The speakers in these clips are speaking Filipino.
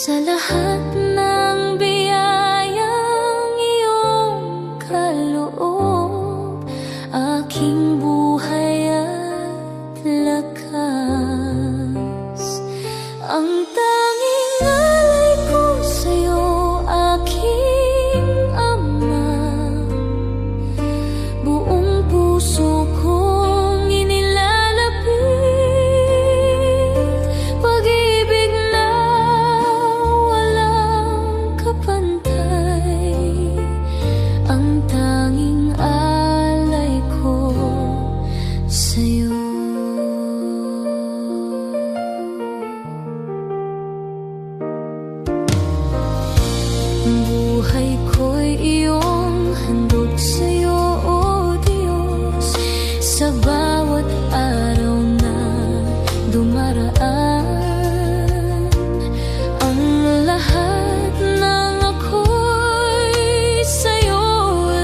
sa lahat ng biyayang iyong kaloob, aking buhay at lakas. Ang tanging alay ko sa'yo, aking Ama, buong puso kong inilalapit, pag-ibig na walang kapantay. Ang tanging alay ko sa'yo. Buhay ko'y iyong handog sa'yo, O Diyos, sa bawat araw na dumaraan. Ang lahat ng ako'y sa'yo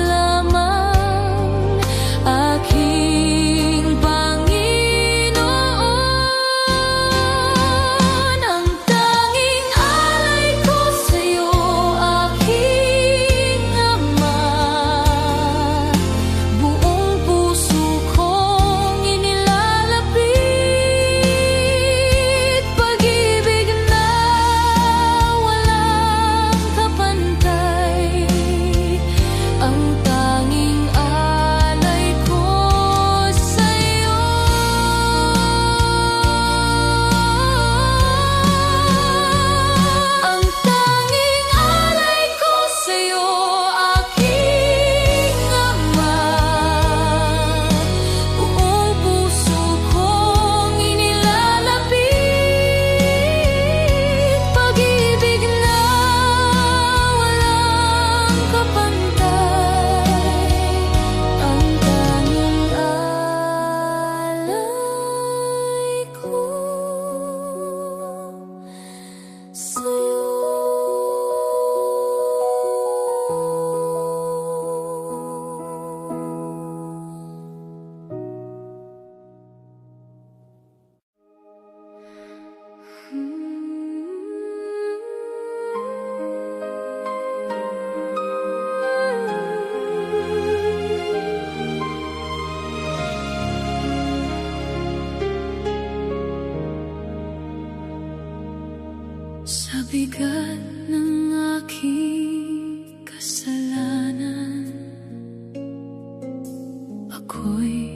lamang, aking Panginoon. Ang tanging alay ko sa'yo, aking Ama, buong puso kong inilalapit, pag-ibig na walang kapantay. Ang tanging alay ko sa'yo. Ang tanging alay ko sa'yo, aking Ama, buong puso kong inilalapit, pag-ibig na walang kapantay. Ang tanging alay ko sa bigat ng aking kasalanan, ako'y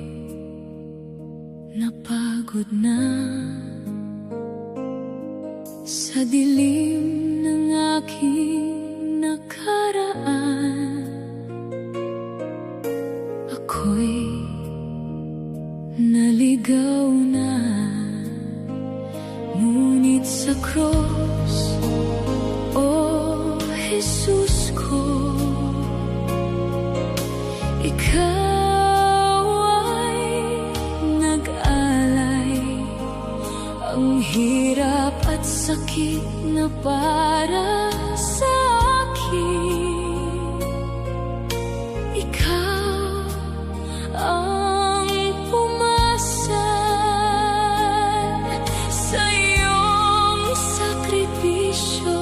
napagod na. Sa dilim ng aking nakaraan, ako'y naligaw na. Ngunit sa cross, O Jesus ko, ikaw ay nag-alay. Ang hirap at sakit na para sa akin, ikaw ang pumasan sa iyong sakripisyo.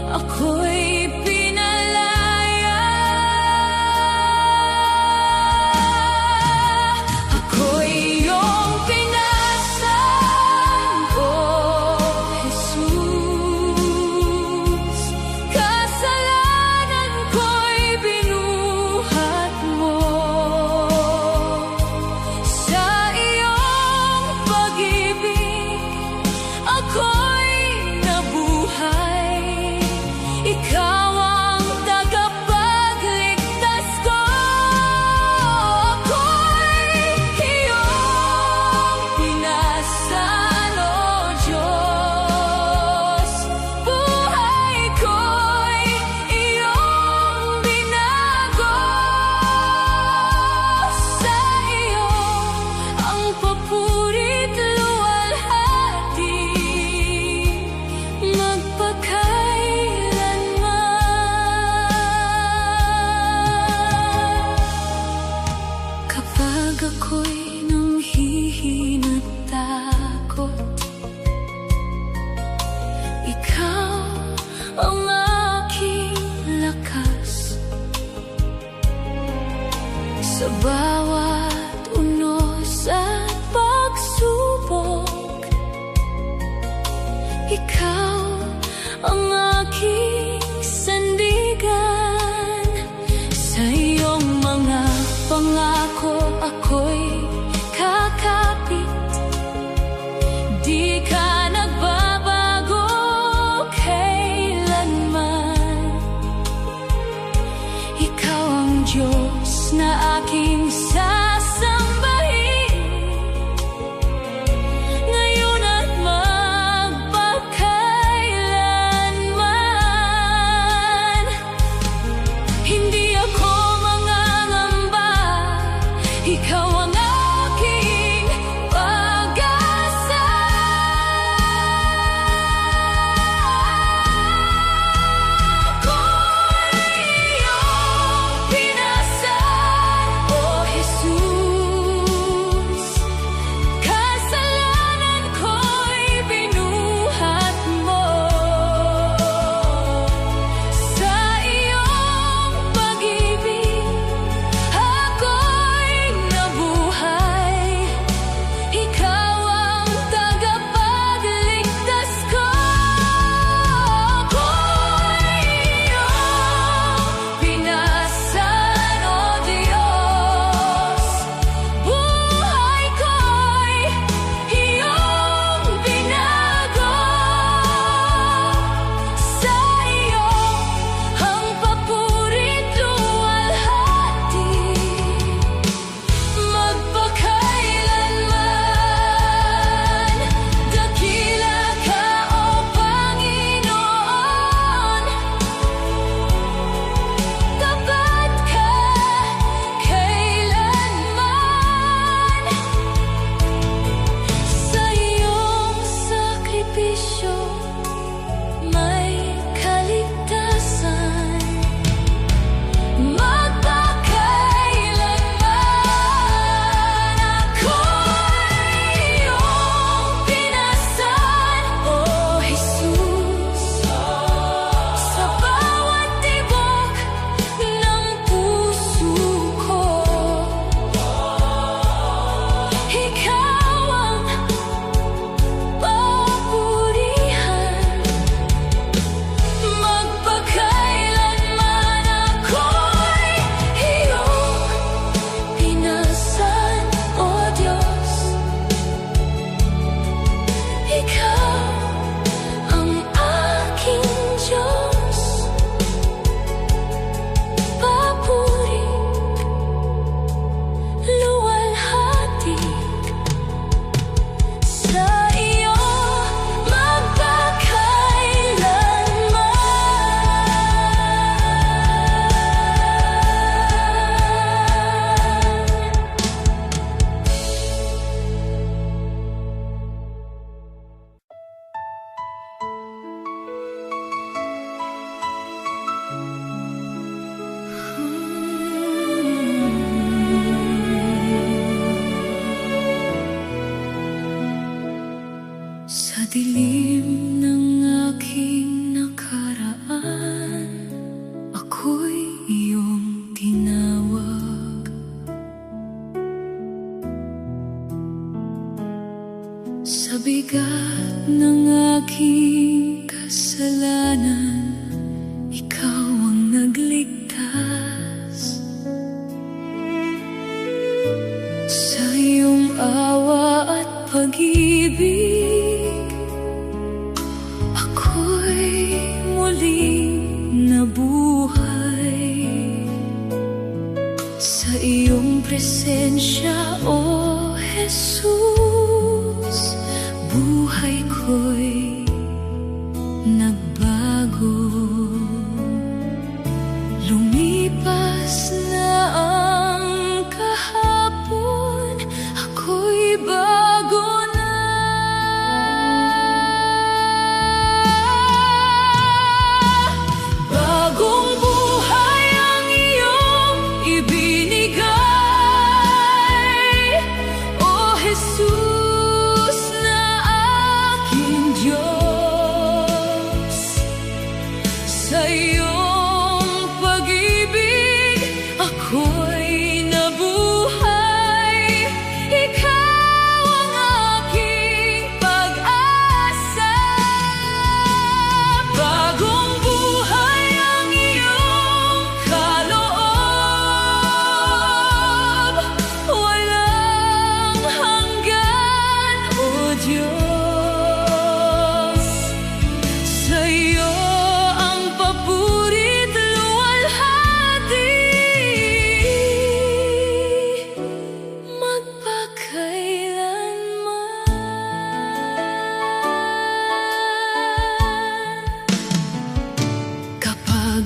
Ako'y pinalaya, ako'y iyong pinasan, O Jesus. ikaw ang aking sandigan. Sa iyong mga pangako ako'y kakapit. Di ka nagbabago kailanman. Ikaw ang Diyos na aking sasambahin, ngayon at magpakailanman. Hindi ako mangangamba, ikaw ang aking pag-asa. Ako'y iyong pinasan, O Jesus. Kasalanan ko'y binuhat mo. Sa iyong pag-ibig ako'y nabuhay. Ikaw ang tagapagligtas ko. Ako'y iyong pinasan, O Diyos. Buhay ko'y iyong binago. Sa iyo ang papuri, luwalhati, magpakailanman. Dakila ka, O Panginoon. Tapat ka kailanman. Sa iyong sakripisyo may kaligtasan. Magpakailanman ako'y iyong pinasan, O Jesus. Sa bawat tibok ng puso ko, ikaw ang papurihan. Magpakailanman ako'y iyong pinasan, O Diyos. Ikaw ang aking Diyos. Papuri, luwalhati, sa iyo sa dilim ng aking nakaraan, ako'y iyong tinawag. Sa bigat ng aking kasalanan, ikaw ang nagligtas. Sa iyong awa at pag-ibig, ako'y muling nabuhay. Sa iyong presensya, O Jesus, buhay ko'y nagbago. Lumipas na ang kahapon, ako'y bago na. Bagong buhay ang iyong ibinigay.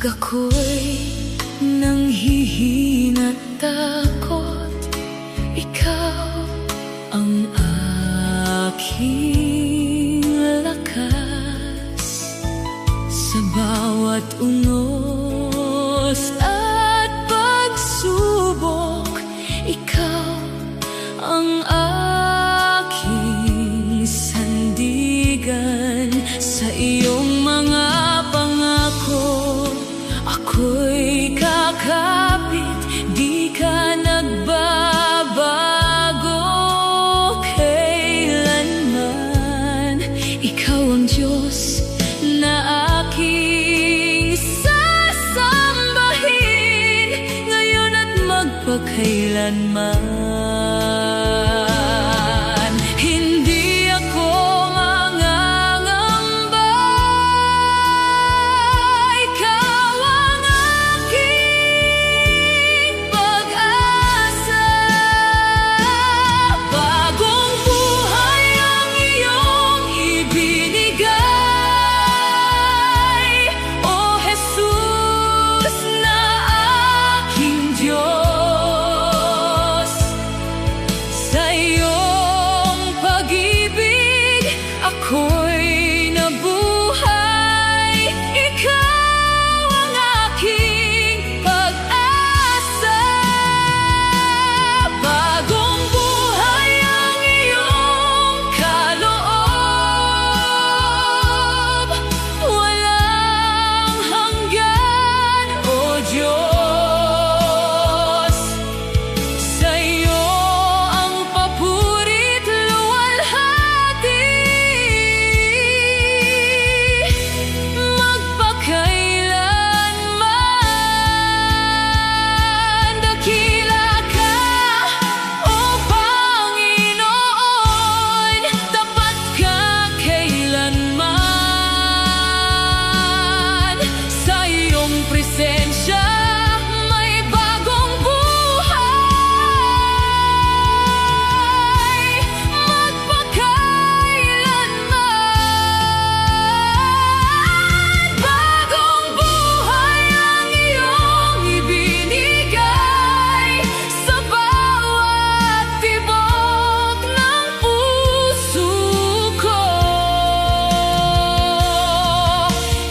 Pag ako'y nanghihina at takot, ikaw ang aking lakas. Sa bawat unos at pagsubok, ikaw ang aking sandigan. Sa iyong mga pangako, ako'y kakapit, di ka nagbabago kailanman. Ikaw ang Diyos na aking sasambahin, ngayon at magpakailanman. Hindi ako mangangamba, ikaw ang aking pag-asa. Bagong buhay ang iyong ibinigay, O Jesus na aking Diyos. Sa iyong pag-ibig ako'y nabuhay, ikaw ang aking pag-asa. Bagong buhay ang iyong kaloob, walang hanggan, O Diyos. Sa iyo ang papurit luwalhati, magpakailanman. Dakila ka, O Panginoon, tapat ka kailanman. Sa iyong presensya may bagong buhay, magpakailanman. Bagong buhay ang iyong ibinigay, sa bawat tibok ng puso ko.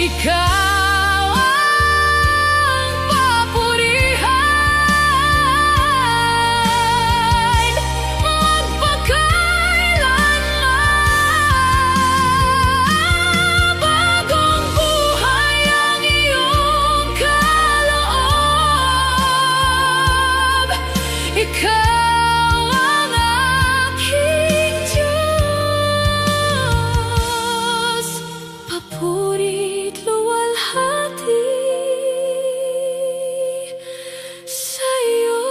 Ikaw ang papurihan, magpakailanman. Bagong buhay ang iyong kaloob, ikaw ang aking Diyos. Papurit luwalhati, sa iyo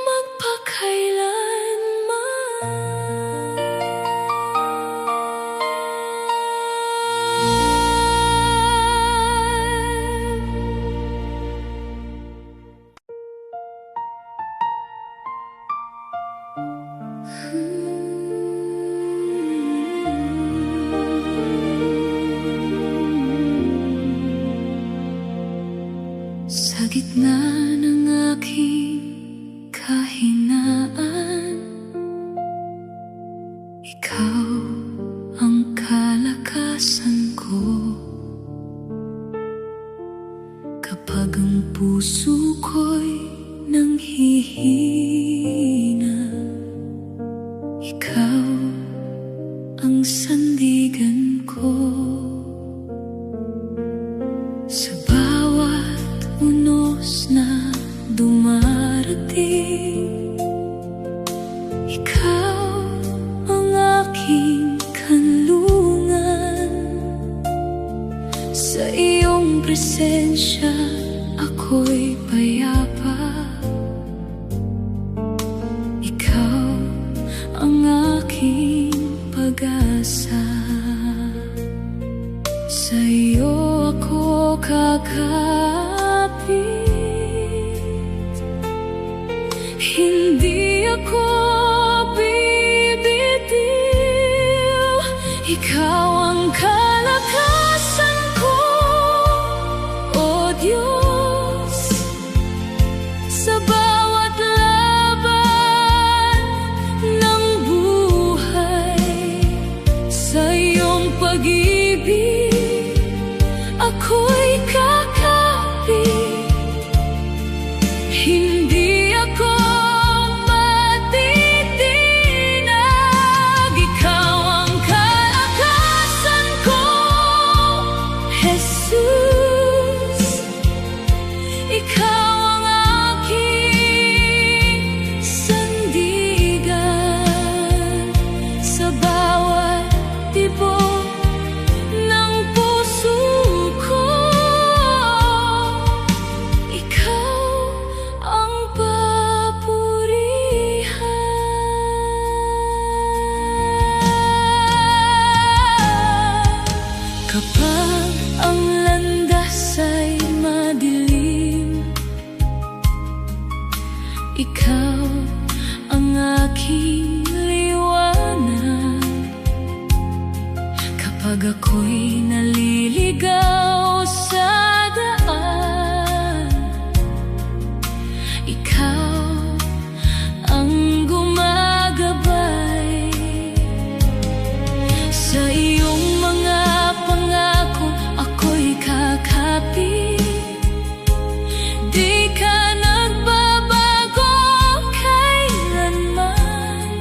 magpakailanman. Sa gitna ng aking kahinaan, ikaw ang kalakasan ko. Kapag ang puso ko'y nanghihina, ikaw ang sandigan ko. Sa bawat unos na dumarating, ikaw ang aking kanlungan. Sa iyong presensya ako'y payapa, ikaw ang aking pag-asa. Sa iyo ako kakapit, hindi ako bibitiw. Ikaw ang kalakasan ko, O ako'y naliligaw sa daan, ikaw ang gumagabay. Sa iyong mga pangako ako'y kakapit. Di ka nagbabago kailanman.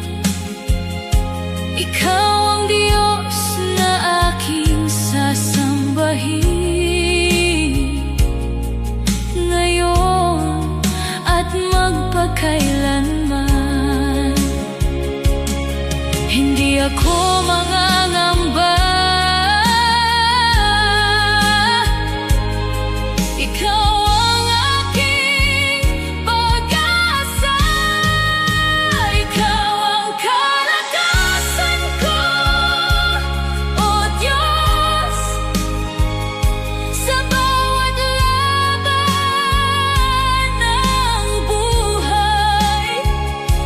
Ikaw ang Diyos na aking sasambahin, ngayon at magpakailanman. Hindi ako mangangamba. Ikaw ang aking pag-asa. Ikaw ang kalakasan ko, O Diyos. Sa bawat laban ng buhay,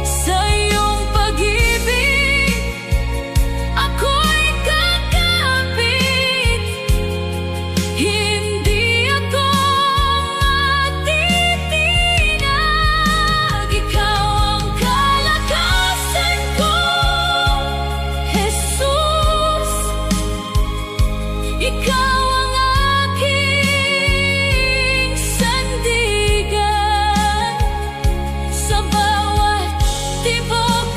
sa iyong pag-ibig ako'y kakapit. Hindi ako matitinag. Ikaw ang kalakasan ko, Jesus. Ikaw ang aking sandigan sa bawat tibok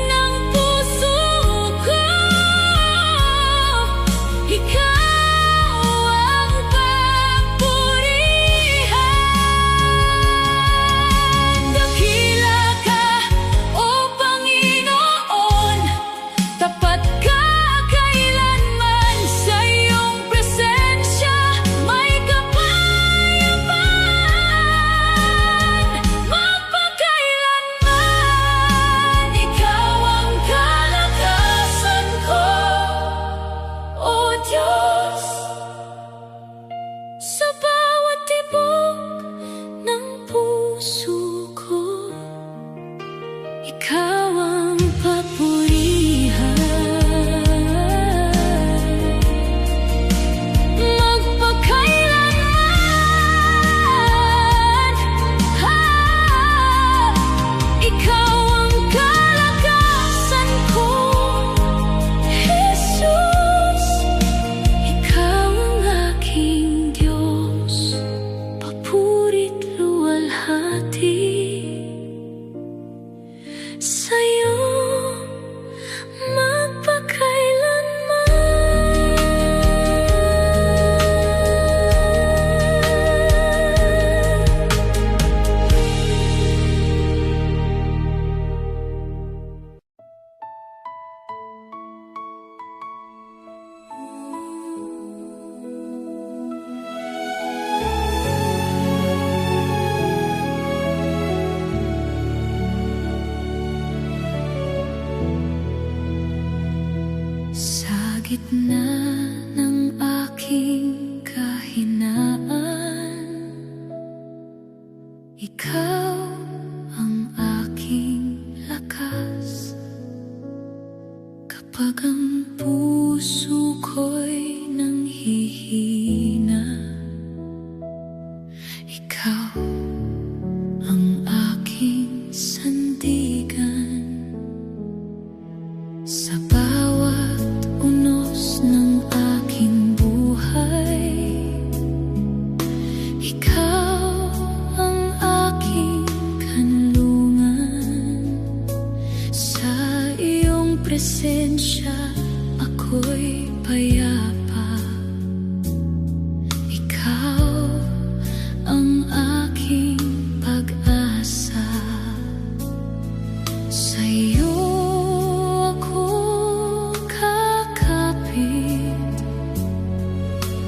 ng puso ko. Ikaw ang papurihan. Dakila ka, O Panginoon, tapat ka kailanman. Sa iyong presensya may kapayapaan, magpakailanman. Ikaw ang kalakasan ko, O Diyos. Sa bawat tibok ng puso ko, ikaw ang papurihan, magpakailanman. Ikaw ang kalakasan ko, Jesus. Ikaw ang aking Diyos, papurit luwalhati. Sa'yo sa gitna ng aking kahinaan, ikaw ang aking lakas. Kapag ang puso ko'y nanghihina, ikaw ang aking sandigan. Sa bawat unos ng aking buhay, ikaw ang aking kanlungan. Sa iyong presensya ako'y payapa. Ikaw ang aking pag-asa. Sa iyo ako kakapit.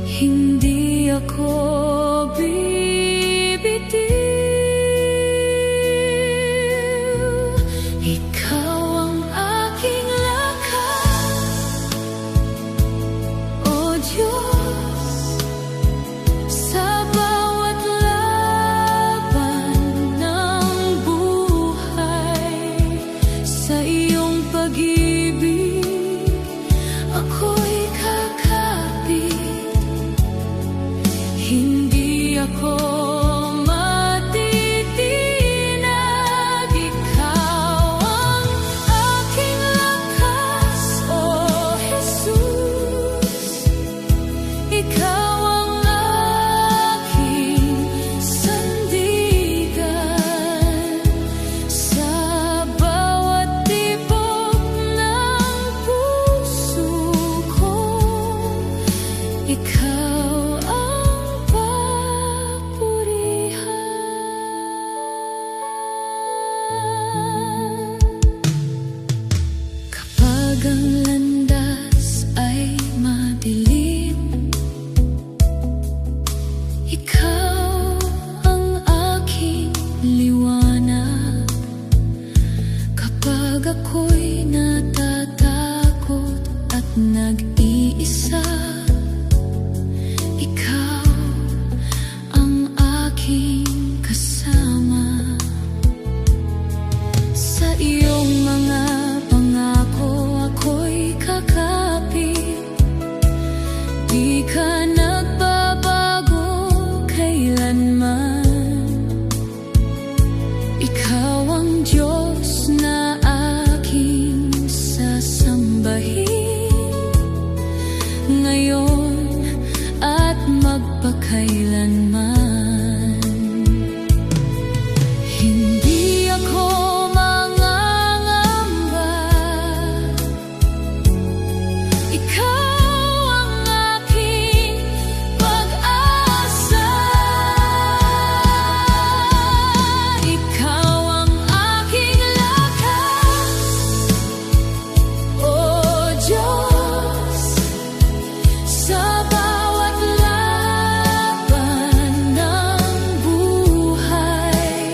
Hindi ako bibitiw. Ikaw ang aking lakas, O Diyos. Sa bawat laban ng buhay, sa iyong pag-ibig ako'y kakapit. ikaw ang papurihan. Kapag ang landas ay madilim, ikaw ang aking liwanag. Kapag ako'y natatakot at nag-iisa, ikaw ang aking kasama. Sa iyong mga pangako ako'y kakapit. Di ka nagbabago kailanman. Ikaw ang Diyos na aking sasambahin, ngayon at magpakailanman. Hindi ako mangangamba, ikaw ang aking pag-asa. Ikaw ang aking lakas, O Diyos. Sa bawat laban ng buhay,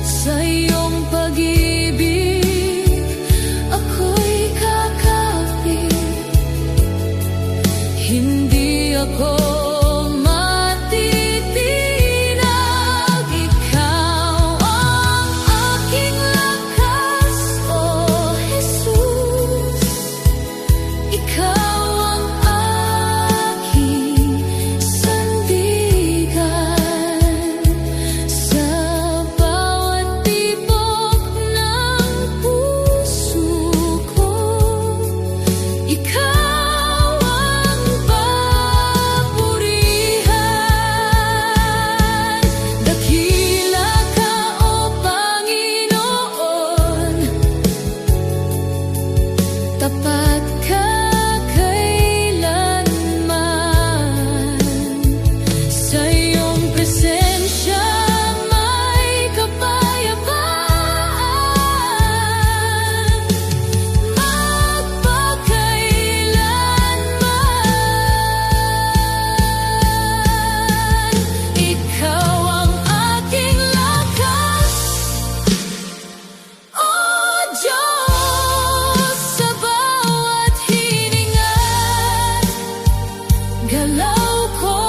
sa iyong pag-ibig ako'y kakapit. Hindi ako matitinag. Ikaw ang aking lakas, O Jesus. Ikaw ang aking sandigan. Sa bawat tibok ng puso ko, ikaw ang papurihan. Dakila ka, O Panginoon, tapat ka kailanman. Sa iyong presensya may kapayapaan, magpakailanman. Ikaw ang aking lakas, O Diyos. Sa bawat hininga, galaw ko,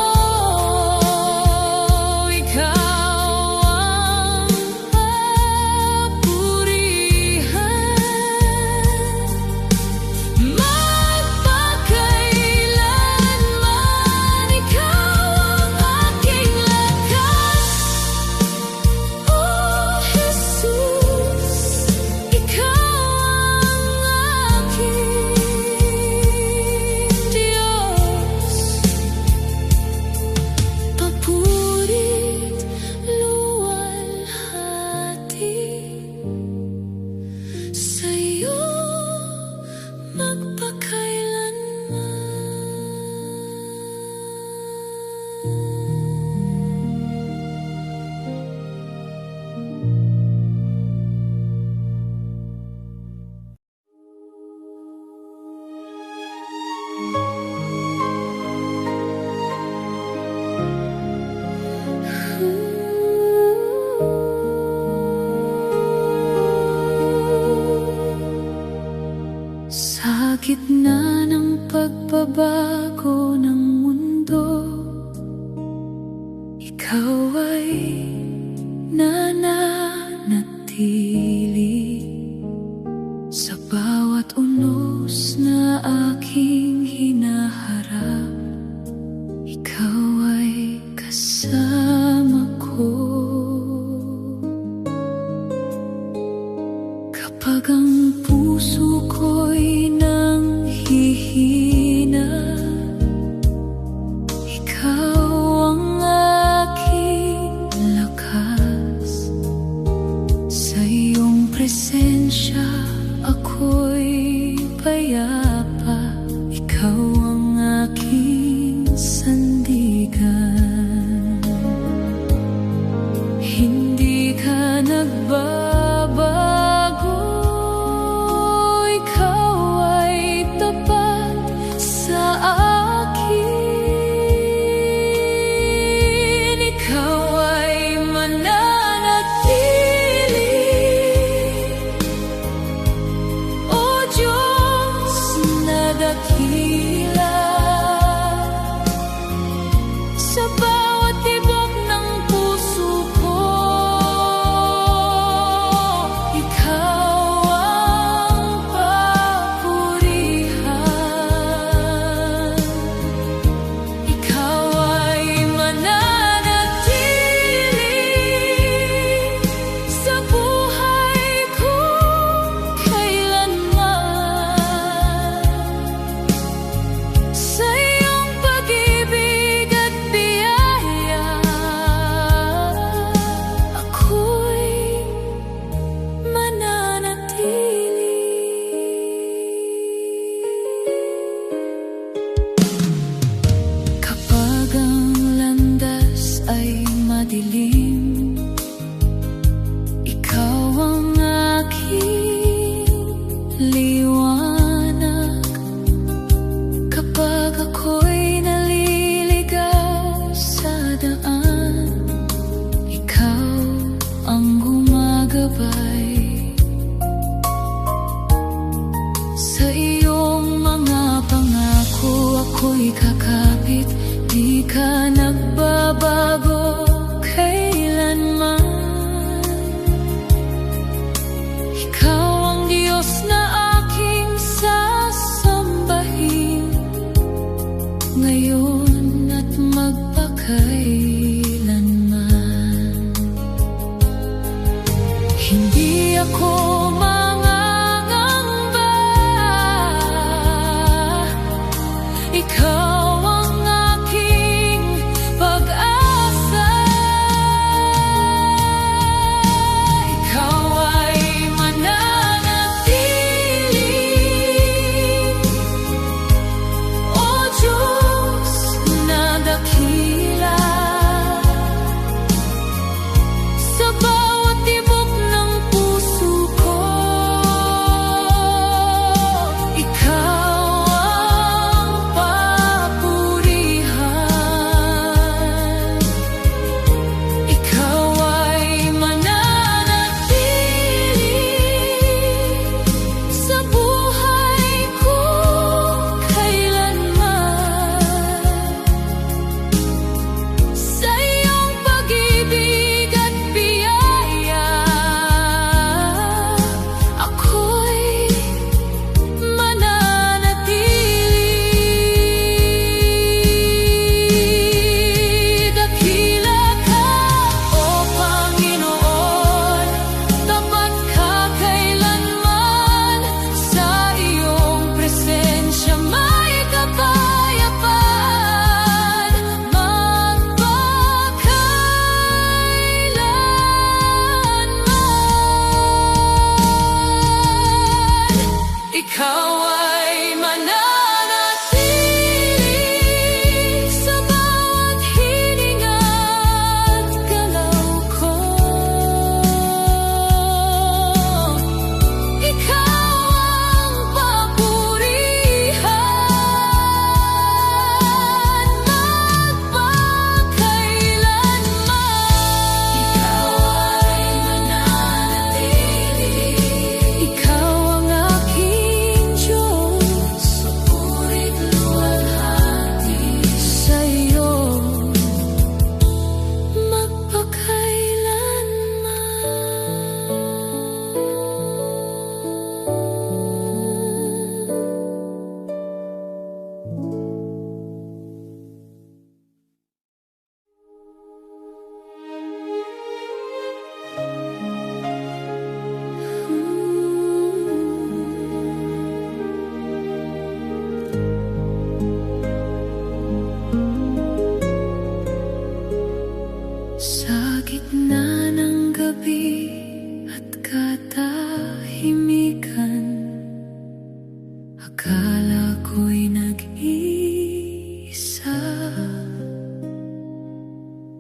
ikaw ang papurihan, magpakailanman. Ikaw ang aking lakas, O Jesus. Ikaw ang aking Diyos. Papurit luwalhati, sa'yo sa gitna ng pagbabago ng mundo, ikaw ay nananatili. Sa bawat unos na aking hinaharap, ikaw ay kasama ko. Kapag ang puso ko'y nanghihina, ikaw dilim. Ikaw ang aking liwanag kapag ako'y naliligaw sa daan. Ikaw ang gumagabay sa iyong mga pangako. Ako'y kakapit, di ka nagbabago kailanman. Ikaw ang Diyos na aking sasambahin ngayon at magpakailanman. Hindi ako mangangamba, ikaw ang aking pag-asa. Ikaw ay mananatili, O Diyos na dakila. Sa bawat tibok ng puso ko, ikaw ang papurihan. Ikaw ay mananatili sa buhay ko kailanman. Sa iyong pag-ibig at biyaya, ako'y mananatili. Dakila ka, O Panginoon, tapat ka kailanman. Sa iyong presensya may kapayapaan magpakailanman. Ikaw ay mananatili sa bawat hininga at galaw ko. Ikaw ang papurihan magpakailanman. Ikaw ay mananatili, ikaw ang aking Diyos. Supurit luwalhati sa iyo sa gitna ng gabi at katahimikan. Akala ko'y nag-iisa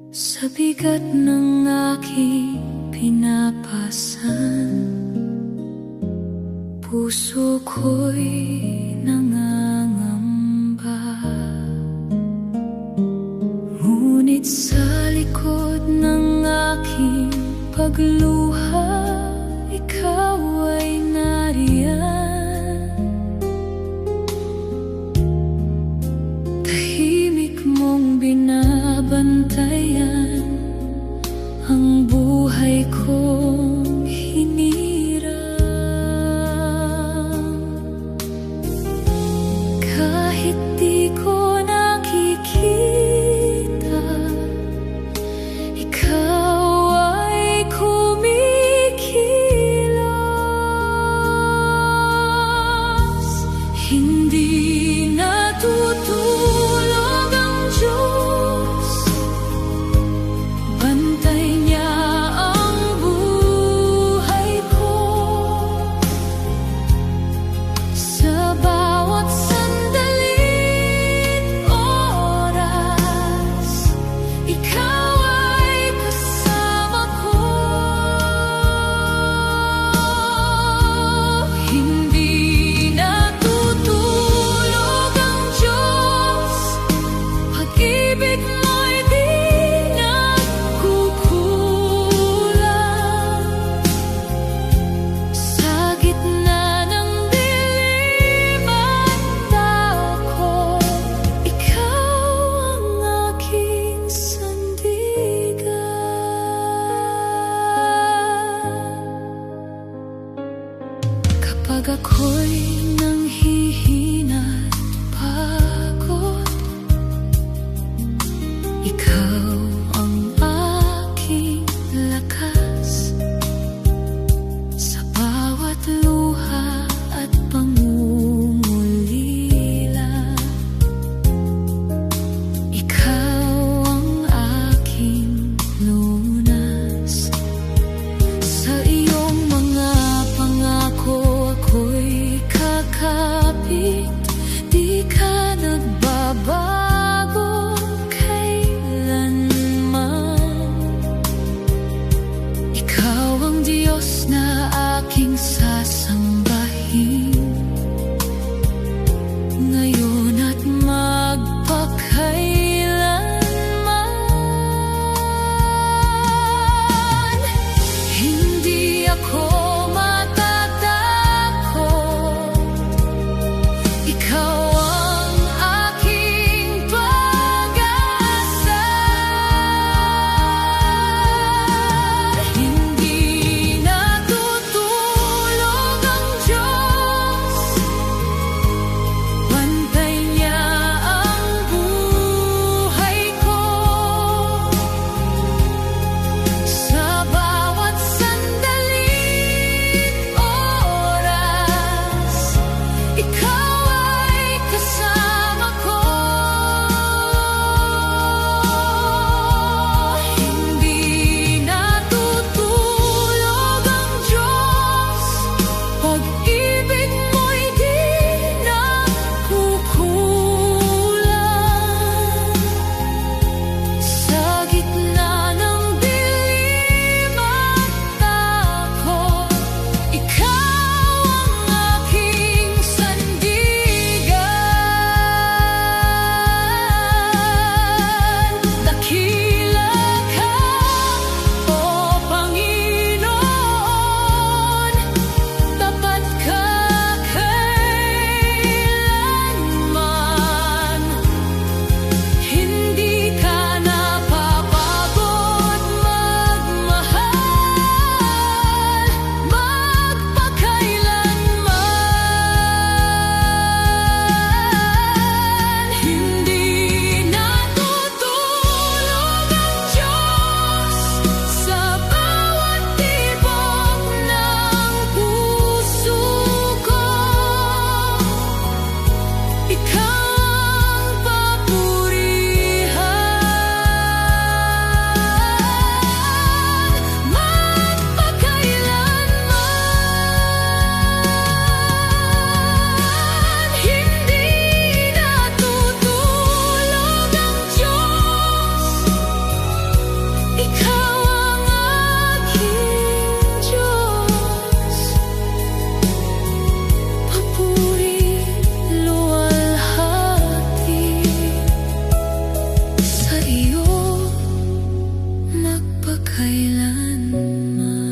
sa bigat ng aking pinapasan. Puso ko'y nangangamba, ngunit sa likod ng aking pagluha, ikaw ay nariyan. Tahimik mong binabantayan ang buhay kong hinirang. Kahit di ko nakikita, ikaw ay kumikilos. Hindi natutulog ang Diyos Ikaw ang aking lakas sa bawat luha at pangungulila. Ikaw ang aking lunas. Sa iyong mga pangako ako'y kakapit. Di ka nagbabago kailanman. Ikaw ang Diyos na aking sasambahin, ngayon at magpakailanman. Hindi ako matatakot. Ikaw ang aking pag-asa. Hindi natutulog ang Diyos. Bantay niya ang buhay ko. Sa bawat sandaling oras, ikaw ay kasama ko. Hindi natutulog ang Diyos. Pag-ibig mo'y di nakukulang. Sa gitna ng dilim at takot, ikaw ang aking sandigan. Dakila ka, O Panginoon, tapat ka kailanman. Hindi ka napapagod magmahal, magpakailanman. Hindi natutulog ang Diyos sa bawat tibok ng puso ko. Ikaw ang papurihan, magpakailanman. Hindi natutulog ang Diyos. Ikaw ang aking Diyos. Papuri, luwalhati sa iyo magpakailanman.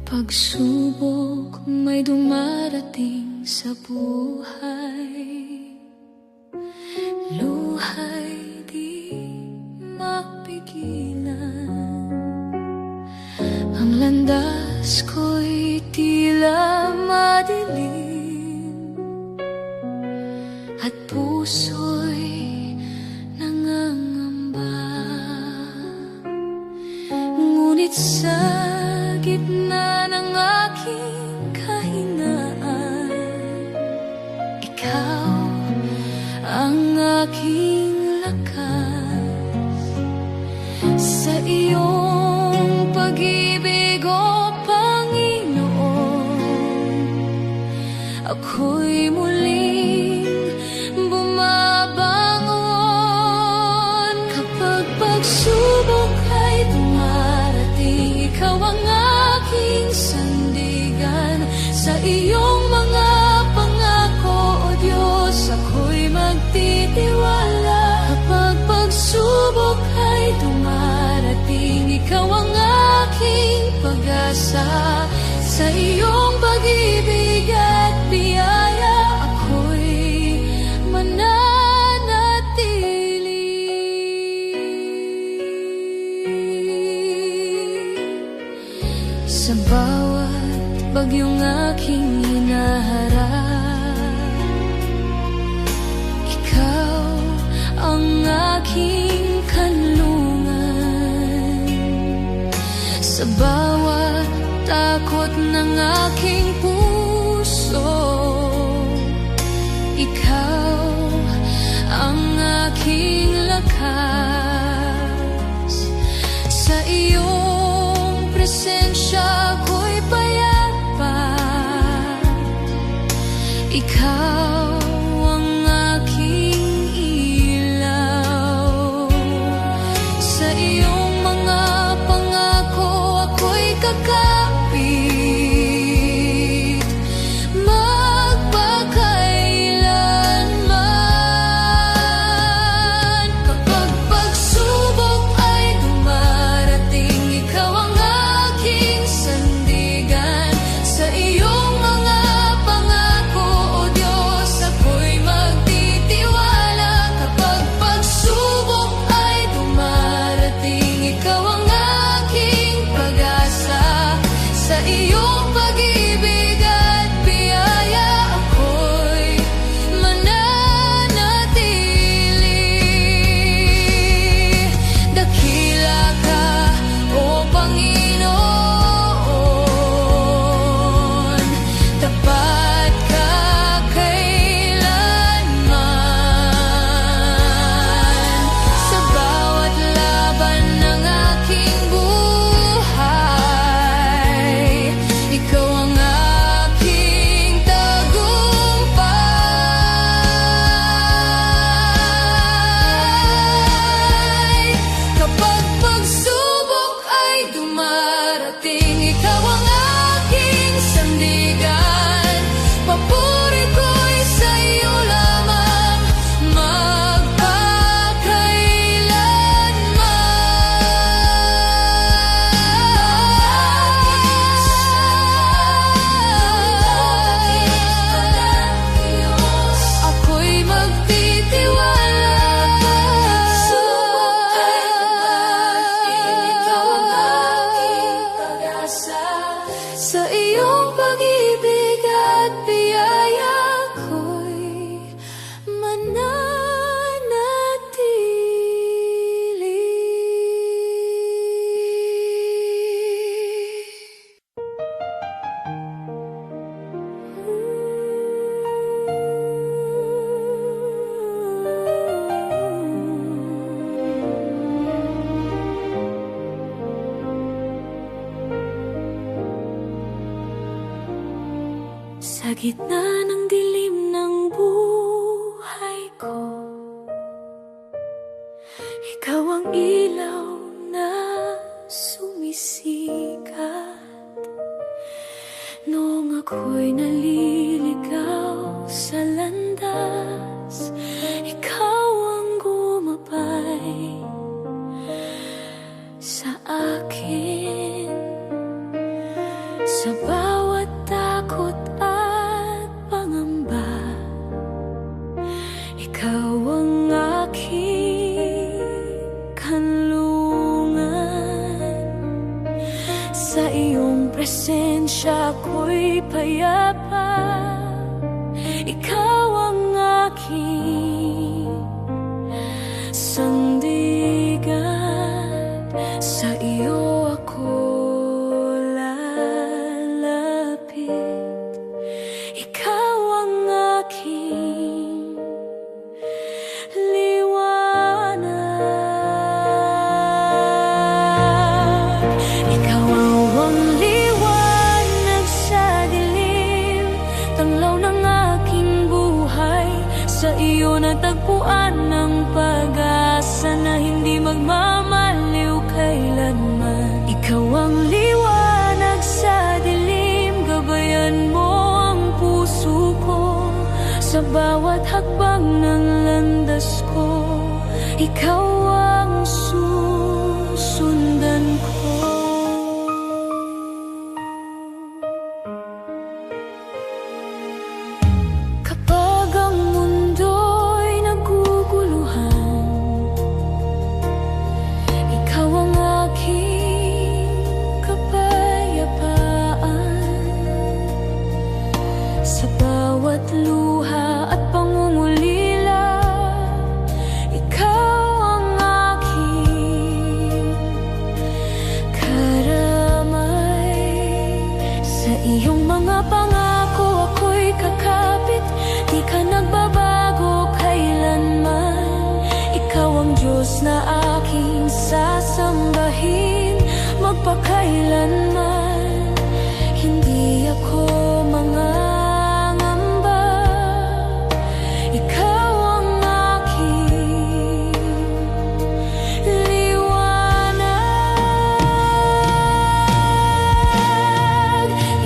Pagsubok may dumarating sa buhay, luhay di mapigilan. Ang landas ko'y tila madilim at puso'y nangangamba. Ngunit sa gitna ng aking kahinaan, ikaw ang aking lakas. Sa iyong pag-ibig, O Panginoon, ako'y muling bumabangon. Kapag pagsubok ay dumarating, ikaw ang aking sandigan. Sa iyong mga pangako, O Diyos, ako'y magtitiwala. Kapag pagsubok ay dumarating, ikaw ang aking pag pag-asa. Sa iyong pag-ibig at biyaya ako'y mananatili. Sa bawat bagyong aking hinaharap, ikaw ang aking kanlungan. Sa bawat takot ng aking puso, ikaw ang aking lakas. Sa iyong presensya ako'y payapa, ikaw ang aking ilaw. Sa iyong mga pangako ako'y kakapit magpakailanman. Kapag pagsubok ay dumarating, ikaw ang aking sandigan. Sa iyong mga pangako, O Diyos, ako'y magtitiwala. Kapag pagsubok ay dumarating, ikaw ang aking pag-asa. Sa iyong pag-ibig at biyaya ako'y mananatili. Dakila ka, O Panginoon, tapat ka kailanman. Sa bawat laban ng aking buhay, ikaw ang aking tagumpay. Kapag pagsubok ay dumarating, ikaw ang aking sandigan. Papuri ko'y sa iyo lamang magpakailanman. Ako'y magtitiwala. Subok ay dumarating, ikaw ang aking pag-asa. Sa iyong pag-ibig at biyaya ako'y mananatili. Sa gitna ng dilim ng buhay ko, ikaw ang ilaw na sumisikat. Noong ako'y naliligaw sa landas, ikaw ang gumabay sa akin. Sa bawat takot at pangamba, ikaw ang aking kanlungan. Sa iyong presensya ako'y payapa, ikaw ang aking sandigan. Sa iyo ako lalapit, ikaw ang aking liwanag. Ikaw ang liwanag sa dilim, tanglaw ng aking buhay. Sa iyo natagpuan ng pag-asa na hindi magmamaliw kailanman. Ikaw ang liwanag sa dilim, gabayan mo ang puso ko. Sa bawat hakbang ng landas ko, ikaw ang susundan ko. pangako ako'y kakapit, di ka nagbabago kailanman. Ikaw ang Diyos na aking sasambahin magpakailanman. Hindi ako mangangamba, ikaw ang aking liwanag.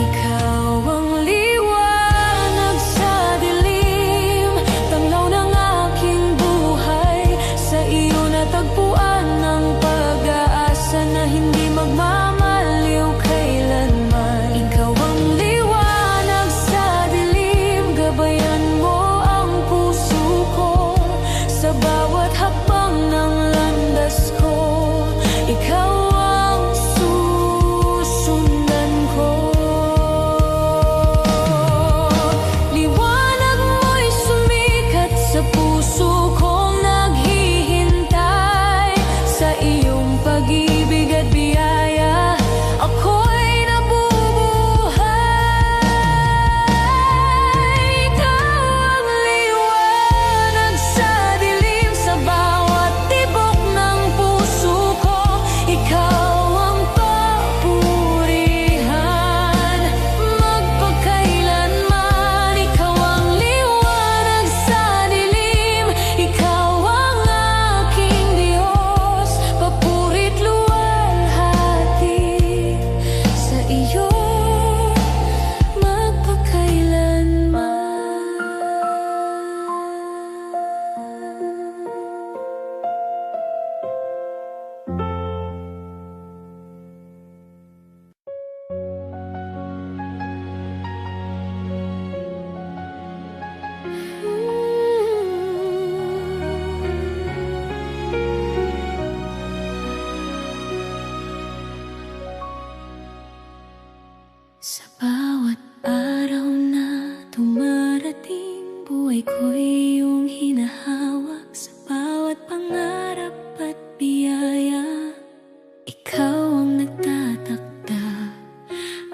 Ikaw ang liwanag sa dilim, tanglaw ng aking buhay. Sa iyo natagpuan ng pag-asa na hindi magmamaliw kailanman. Ikaw ang liwanag sa dilim, gabayan mo ang puso ko sa bawat hakbang ng landas ko. Ikaw ang susundan ko. Liwanag mo'y sumikat sa puso kong naghihintay. Sa iyong pag-ibig at biyaya ako'y nabubuhay. Ikaw ang liwanag sa dilim, sa bawat tibok ng puso ko. Ikaw ang papurihan magpakailanman. Ikaw ang liwanag sa dilim, ikaw ang aking Diyos. Papurit luwalhati sa iyo sa bawat araw na dumarating, buhay ko'y iyong hinahawak. Sa bawat pangarap at biyaya, ikaw ang nagtatakda.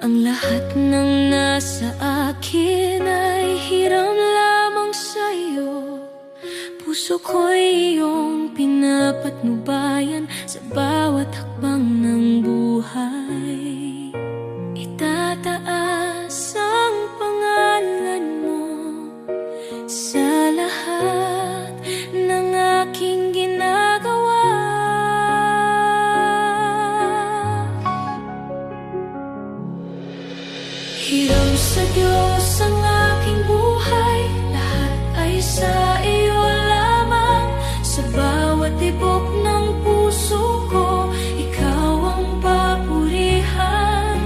Ang lahat ng nasa akin ay hiram lamang sa'yo. Puso ko'y iyong pinapatnubayan sa bawat hakbang ng buhay. Itataas ang pangalan mo sa lahat ng aking ginagawa. Hiram sa Diyos ang aking buhay, lahat ay sa iyo lamang. Sa bawat tibok ng puso ko, ikaw ang papurihan.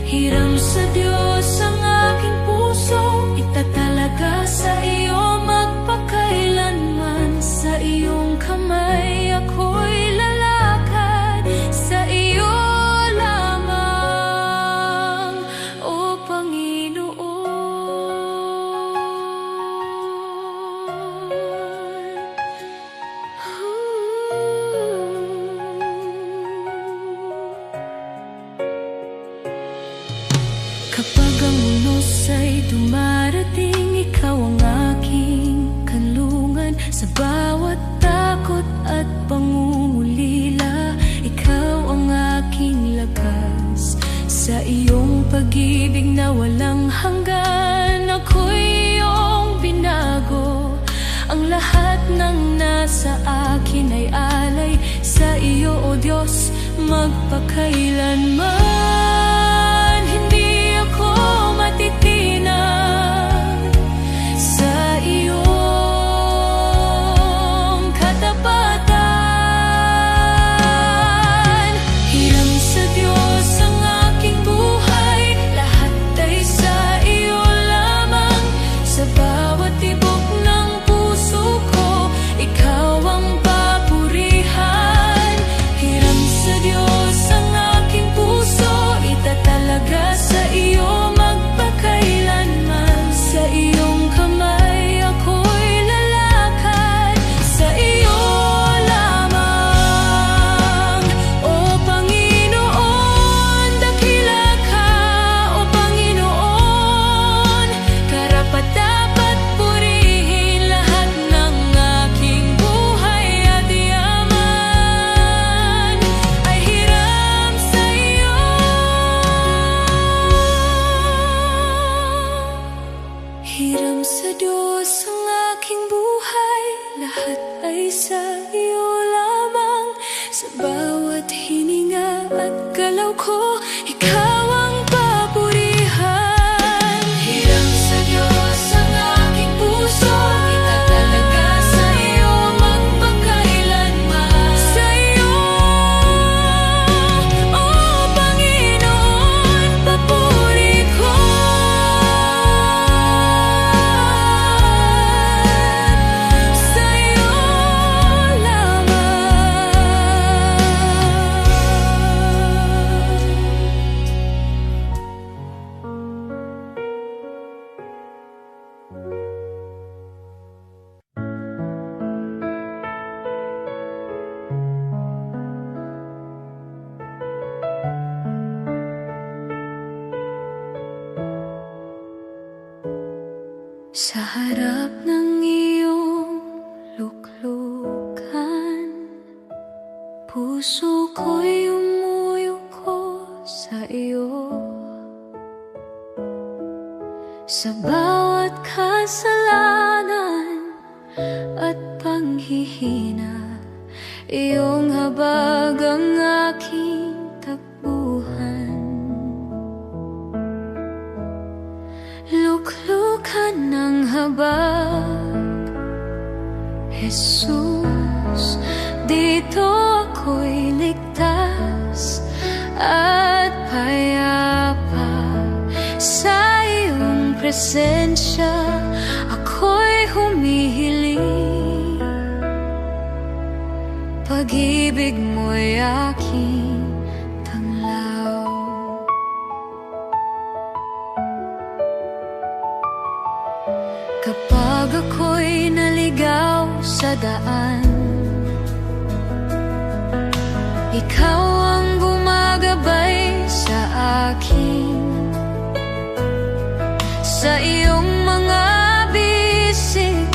Hiram sa Diyos ang aking puso, itatalaga sa iyo magpakailanman. Sa iyong kamay ako'y lalakad, sa iyo lamang, O kapag ang unos ay dumarating, ikaw ang aking kanlungan. Sa bawat takot at pangungulila, ikaw ang aking lakas. Sa iyong pag-ibig na walang hanggan, ako'y iyong binago. Ang lahat ng nasa akin ay alay sa iyo, O Diyos, magpakailanman. Hindi ako matitinag sa iyong katapatan. Hiram sa Diyos ang aking buhay, lahat ay sa iyo lamang. Sa bawat tibok ng puso ko, ikaw ang papurihan. Hiram sa Diyos ang aking puso, ikaw ang papurihan. Hirang sa Diyos ang aking puso, itatalaga sa iyo magpakailanman. Sa iyo, oh Panginoon, papuri ko. Sa iyo sa harap ng iyong luklukan, puso ko'y umuyuko sa iyo. Sa bawat kasalanan at panghihina, iyong habag ang aking takbuhan. Luklukan ng habag, Jesus, dito ako'y ligtas at payapa. Sa iyong presensya ako'y humihiling. Pag-ibig mo'y aking tanglaw. Kapag ako'y naligaw sa daan, ikaw ang gumagabay sa akin. Sa iyong mga bisig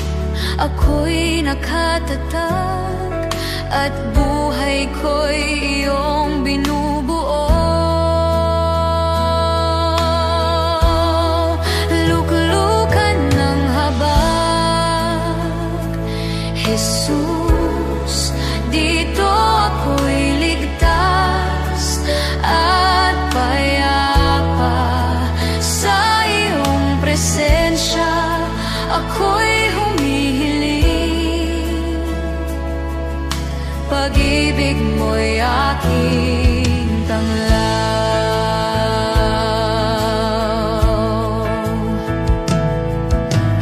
ako'y nakatatag, at buhay ko'y iyong binubuo. Luklukan ng habag, Jesus, dito ako'y ligtas at payapa. Sa iyong presensya ako'y humihiling. Pag-ibig mo'y aking tanglaw.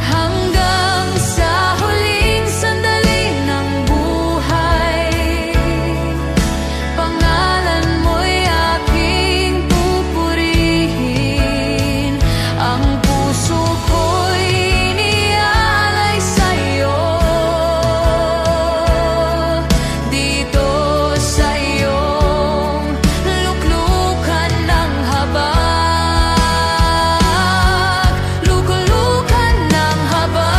Hanggang sa huling sandali ng buhay, pangalan mo'y aking pupurihin. Ang puso ko'y inialay sa iyo. Dito sa iyong luklukan ng habag, luklukan ng habag,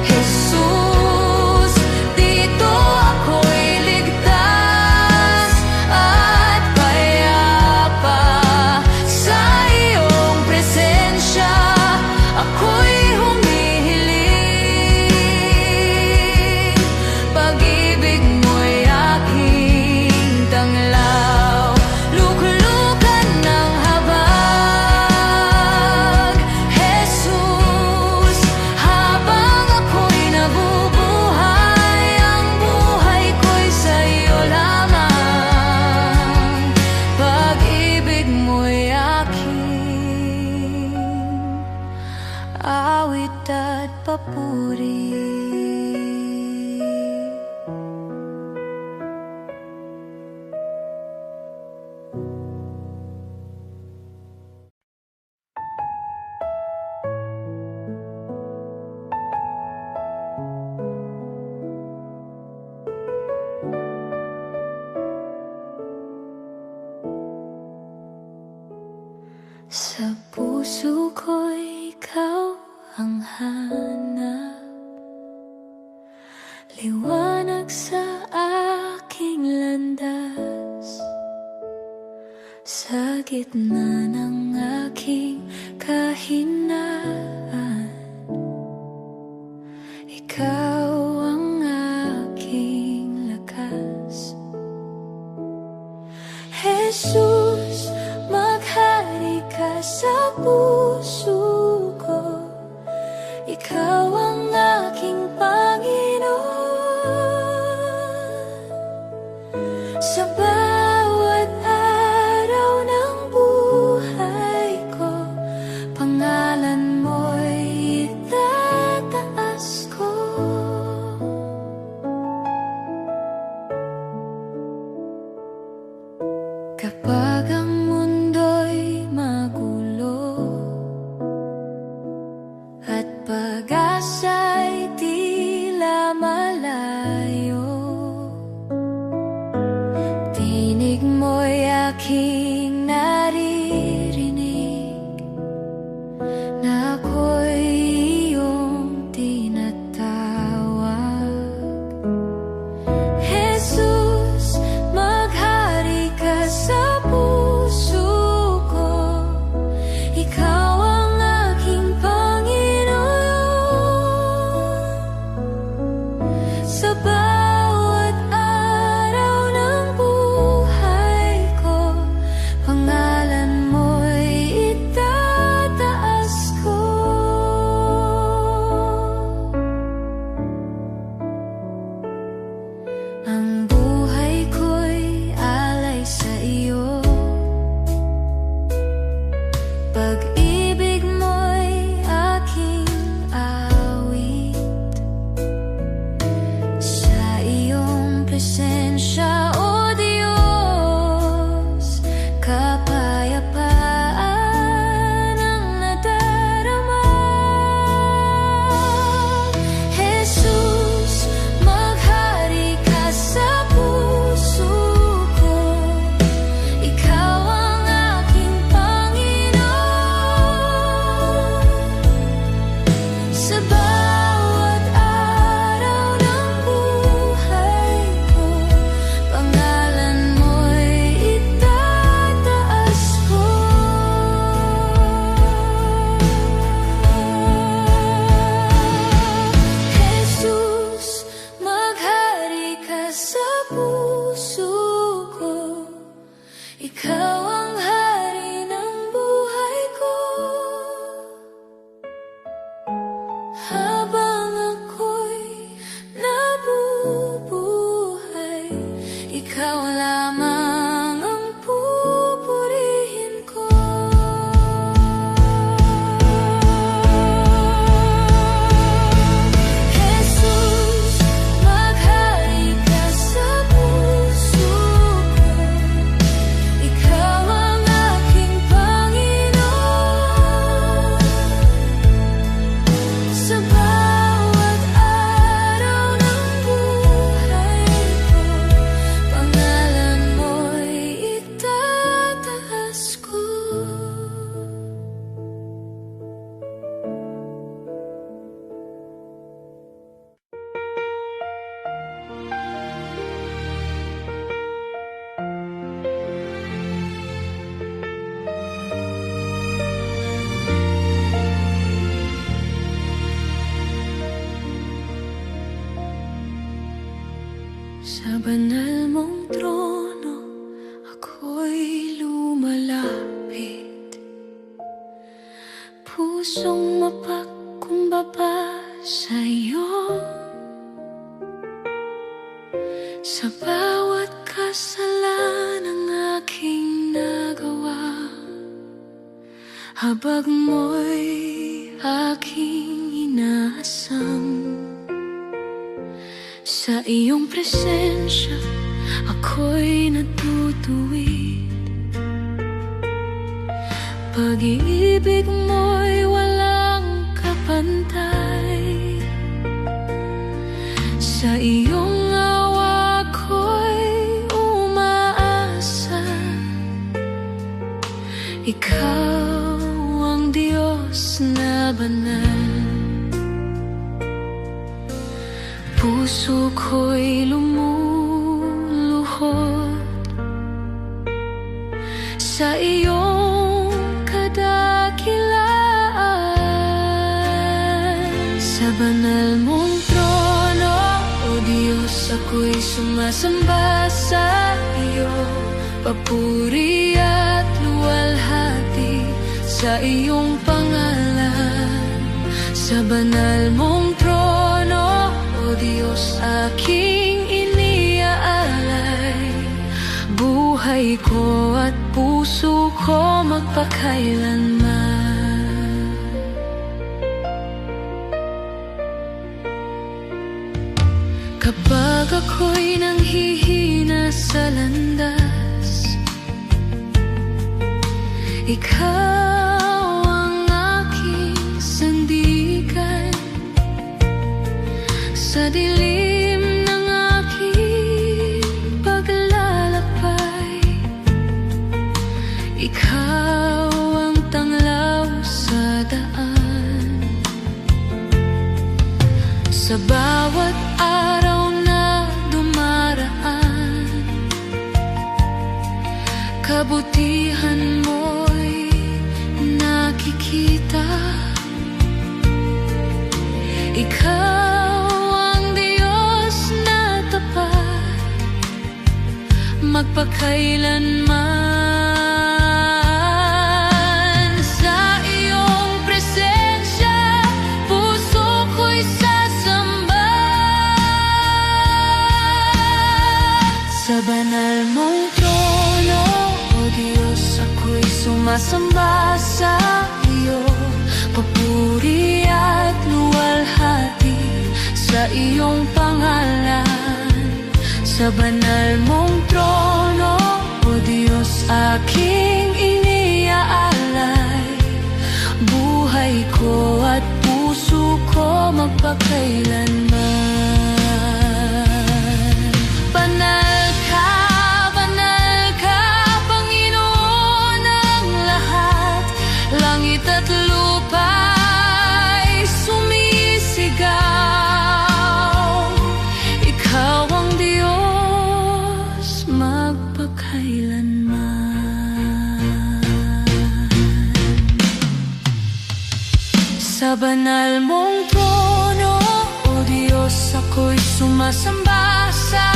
Jesus, dito ako'y ligtas at payapa. Sa iyong presensya ako'y humihiling. Pag-ibig mo'y aking tanglaw. Luklukan ng habag, Jesus, habang ako'y nabubuhay, ang buhay ko'y sa iyo lamang. Pag-ibig mo'y aking awit at papuri. Sa puso ko'y ikaw ang hanap, liwanag sa aking landas. Sa gitna ng aking kahinaan, ikaw ang aking lakas. Jesus, maghari ka sa puso ko. Ikaw ang aking Panginoon. Sa bawat araw ng buhay ko, pangalan mo'y itataas ko. Kapag ang mundo'y magulo at pag-asa'y tila malayo, tinig mo'y aking naririnig na ako'y iyong tinatawag. Jesus, maghari ka sa puso ko. Ikaw ang aking Panginoon. Sa bawat araw ng buhay ko, pangalan mo'y itataas ko. Ang buhay ko'y alay sa iyo. Pag-ibig mo'y aking awit. Sa iyong presensya, O Diyos, kapayapaan ang nadarama. Jesus, maghari ka sa puso ko. Ikaw ang aking Panginoon. Sa bawat araw ng buhay ko, pangalan mo'y itataas ko. Jesus, maghari ka sa puso ko. Ikaw ang hari ng buhay ko. Habang ako'y nabubuhay, ikaw lamang ang pupurihin ko. Jesus, maghari ka sa puso ko. Ikaw ang aking Panginoon. Sa bawat araw ng buhay ko, pangalan mo'y itataas ko. Sa banal mong trono, ako'y lumalapit. Pusong mapagkumbaba sa iyo. Sa bawat kasalanang aking nagawa, habag mo'y aking inaasam. Sa iyong presensya, ako'y natutuwid. Pag-ibig mo'y walang kapantay. Sa iyong awa ko'y umaasa. Ikaw ang Diyos na banal. Puso ko'y lumuluhod sa iyong kadakilaan. Sa banal mong trono, O Diyos, ako'y sumasamba sa iyo. papuri at luwalhati sa iyong pangalan. Sa banal mong trono, O Diyos, aking iniaalay. Buhay ko at puso ko magpakailanman. Kapag ako'y nanghihina sa landas, Ikaw ang aking sandigan. Sa dilim ng aking paglalakbay, Ikaw ang tanglaw sa daan. Sa bawat araw na dumaraan, kabutihan mo'y nakikita. Ikaw ang Diyos na tapat, magpakailanman. Sa iyong presensya, puso ko'y sasamba. Sa banal mong trono, O Diyos, ako'y sumasamba sa iyo. Papuri at luwalhati sa iyong pangalan. Sa banal mong trono, O Diyos, aking iniaalay. Buhay ko at puso ko magpakailanman. Banal ka, Panginoon ng lahat. Langit at lupa'y sumisigaw. Ikaw ang Diyos magpakailanman. Sa banal mong trono, O Diyos, ako'y sumasamba sa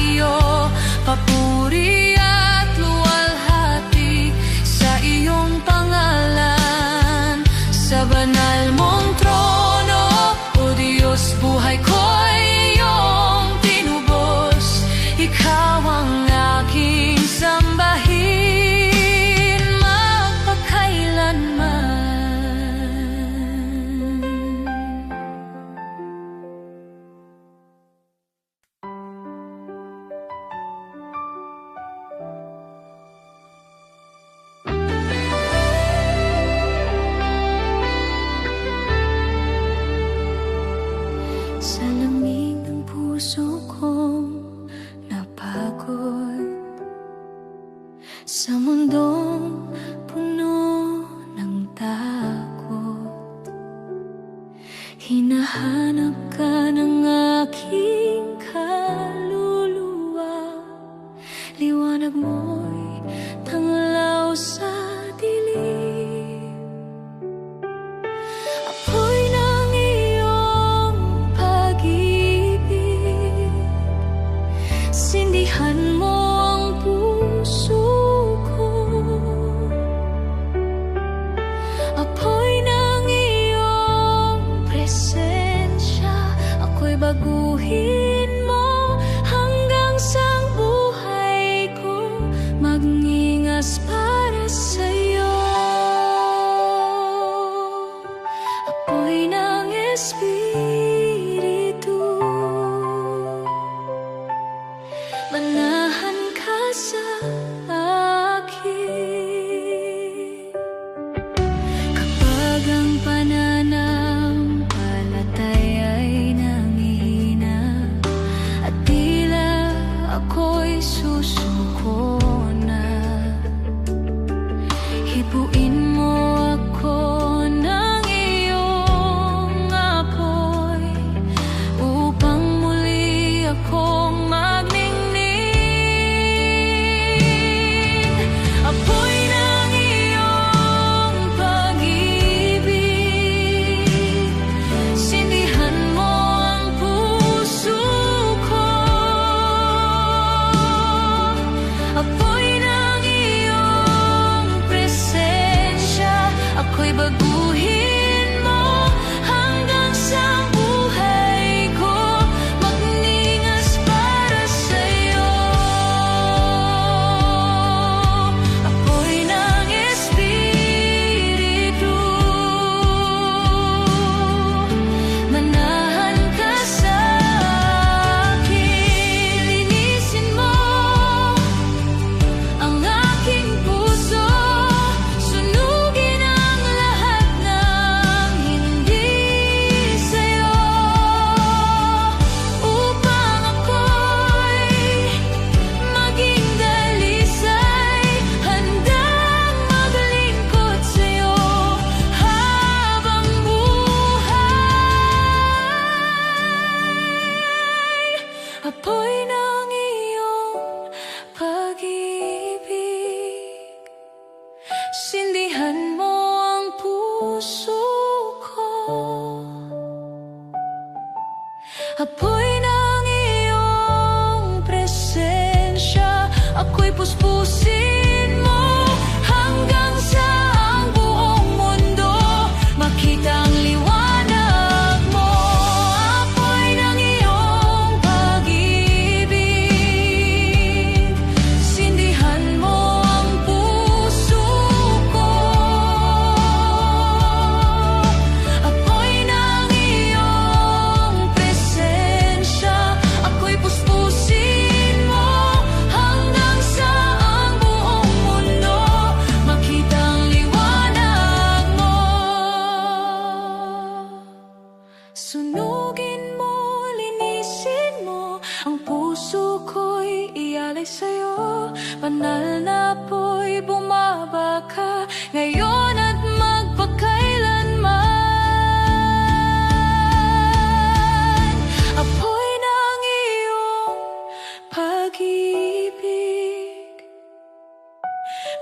iyo. Papuri at luwalhati sa iyong pangalan. Sa banal mong trono, O Diyos, buhay ko'y iyong tinubos. Ikaw ang aking sambahin magpakailanman. Sa lamig ng puso kong napagod, sa mundong puno ng takot, hinahanap ka ng aking kaluluwa. Liwanag mo'y tanglaw sa dilim. Apoy ng iyong pag-ibig, sindihan mo ang puso ko. Apoy ng iyong presensya, ako'y baguhin mo hanggang sa ang buhay ko magningas para sa'yo. Apoy ng Espiritu, manahan ka sa akin. Kapag ang pananampalataya'y nangihina at tila ako'y susuko na,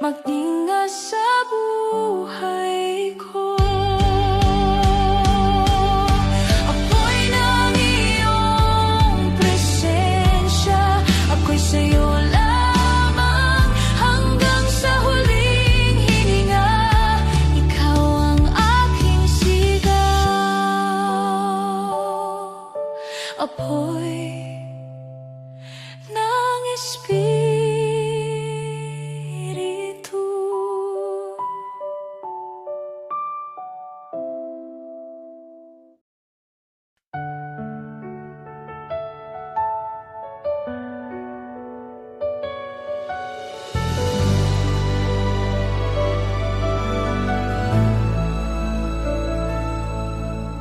mag-ingat sa buhay ko. Ako'y ng iyong presensya, ako'y sa'yo lamang hanggang sa huling hininga. Ikaw ang aking sigaw, apoy ng Espiritu.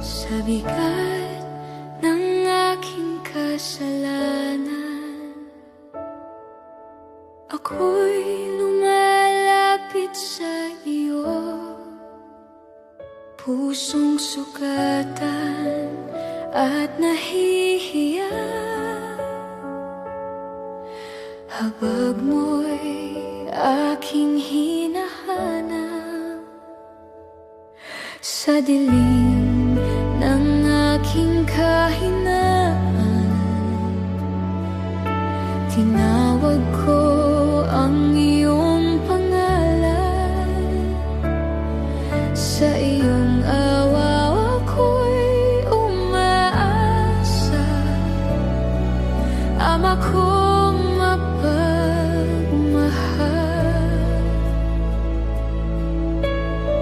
Sa bigat ng aking kasalanan, ako'y lumalapit sa iyo, pusong sukatan at nahihiya. Habag mo'y aking hinahanap sa dilim ng aking kahinaan. Tinawag ko ang iyong pangalan, sa iyong awa ako'y umaasa. Ama kong mapagmahal,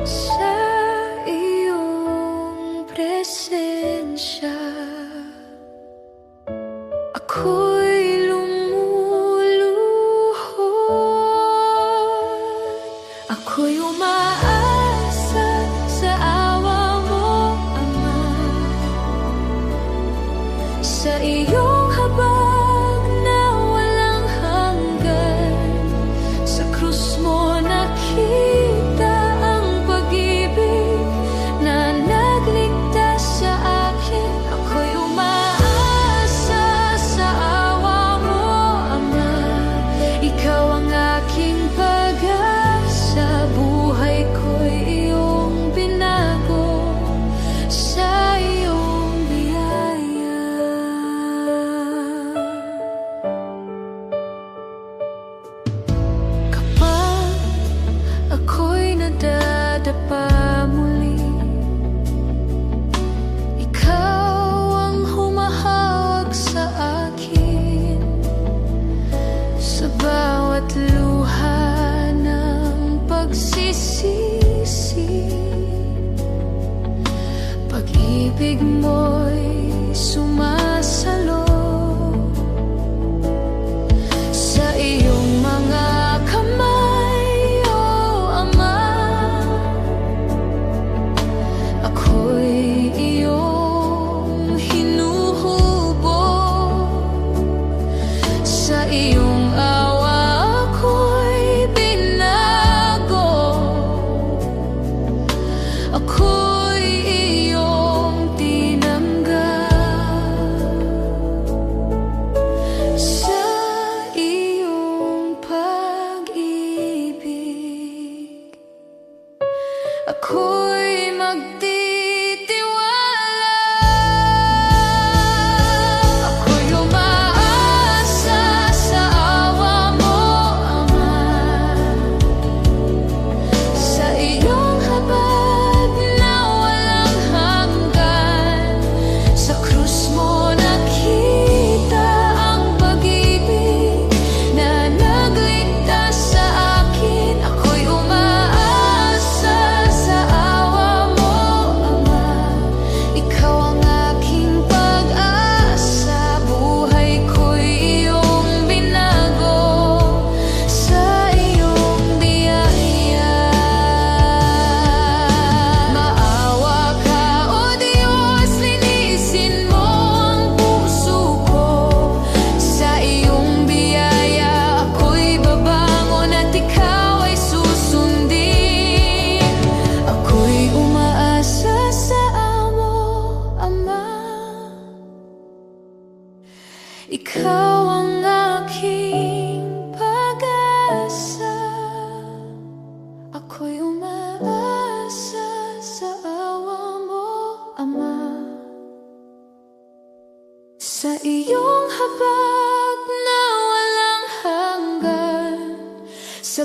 sa iyong presensya ako'y lumuluhod. Ako'y umaasa sa awa mo, Ama, sa iyong habag na walang hanggan. Sa krus mo nakita ang pag-ibig na nagligtas sa akin. Ako'y umaasa sa awa mo, Ama, ikaw ang aking pag-asa. Buhay ko'y iyong binago sa iyong biyaya. Kapag ako'y nadadapa muli, ikaw ang humahawak sa akin. Sa bawat luha ng pagsisisi, pag-ibig mo'y sumasalo. Sa iyong mga kamay, O Ama, ako'y iyong hinuhubog. Sa iyong awa ako'y binago. Ako'y iyong tinanggap. Sa iyong pag-ibig ako'y magtitiwala. Ako'y umaasa sa awa mo, Ama, sa iyong habag na walang hanggan. Sa krus mo nakita ang pag-ibig na nagligtas sa akin. Ako'y umaasa sa awa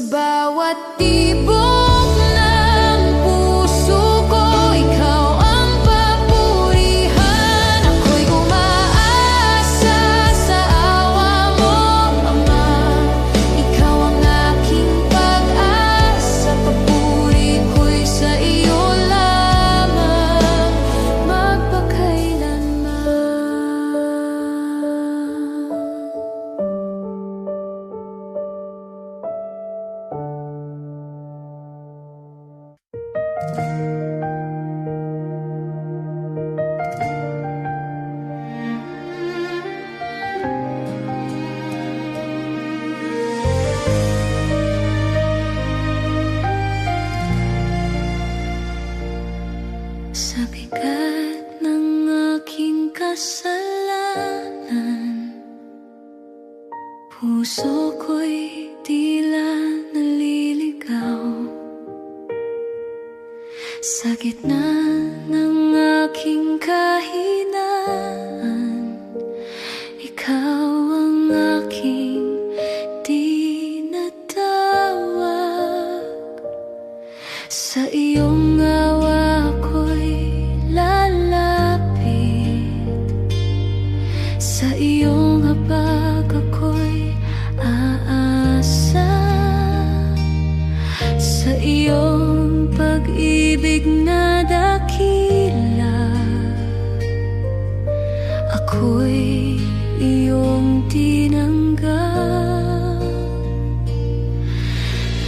bawat tibok ng puso ko, ikaw ang papurihan. Ako'y umaasa sa awa mo, Ama. Ikaw ang aking pag-asa, papuri ko'y sa iyo lamang, magpakailanman. Sa bigat ng aking kasalanan, puso ko'y tila naliligaw. Sa gitna ng aking kahinaan, ikaw ang aking tinatawag. Sa iyong awa ako'y lalapit, sa iyong habag ako'y aasa, sa iyong pag-ibig na dakila, ako'y iyong tinanggap.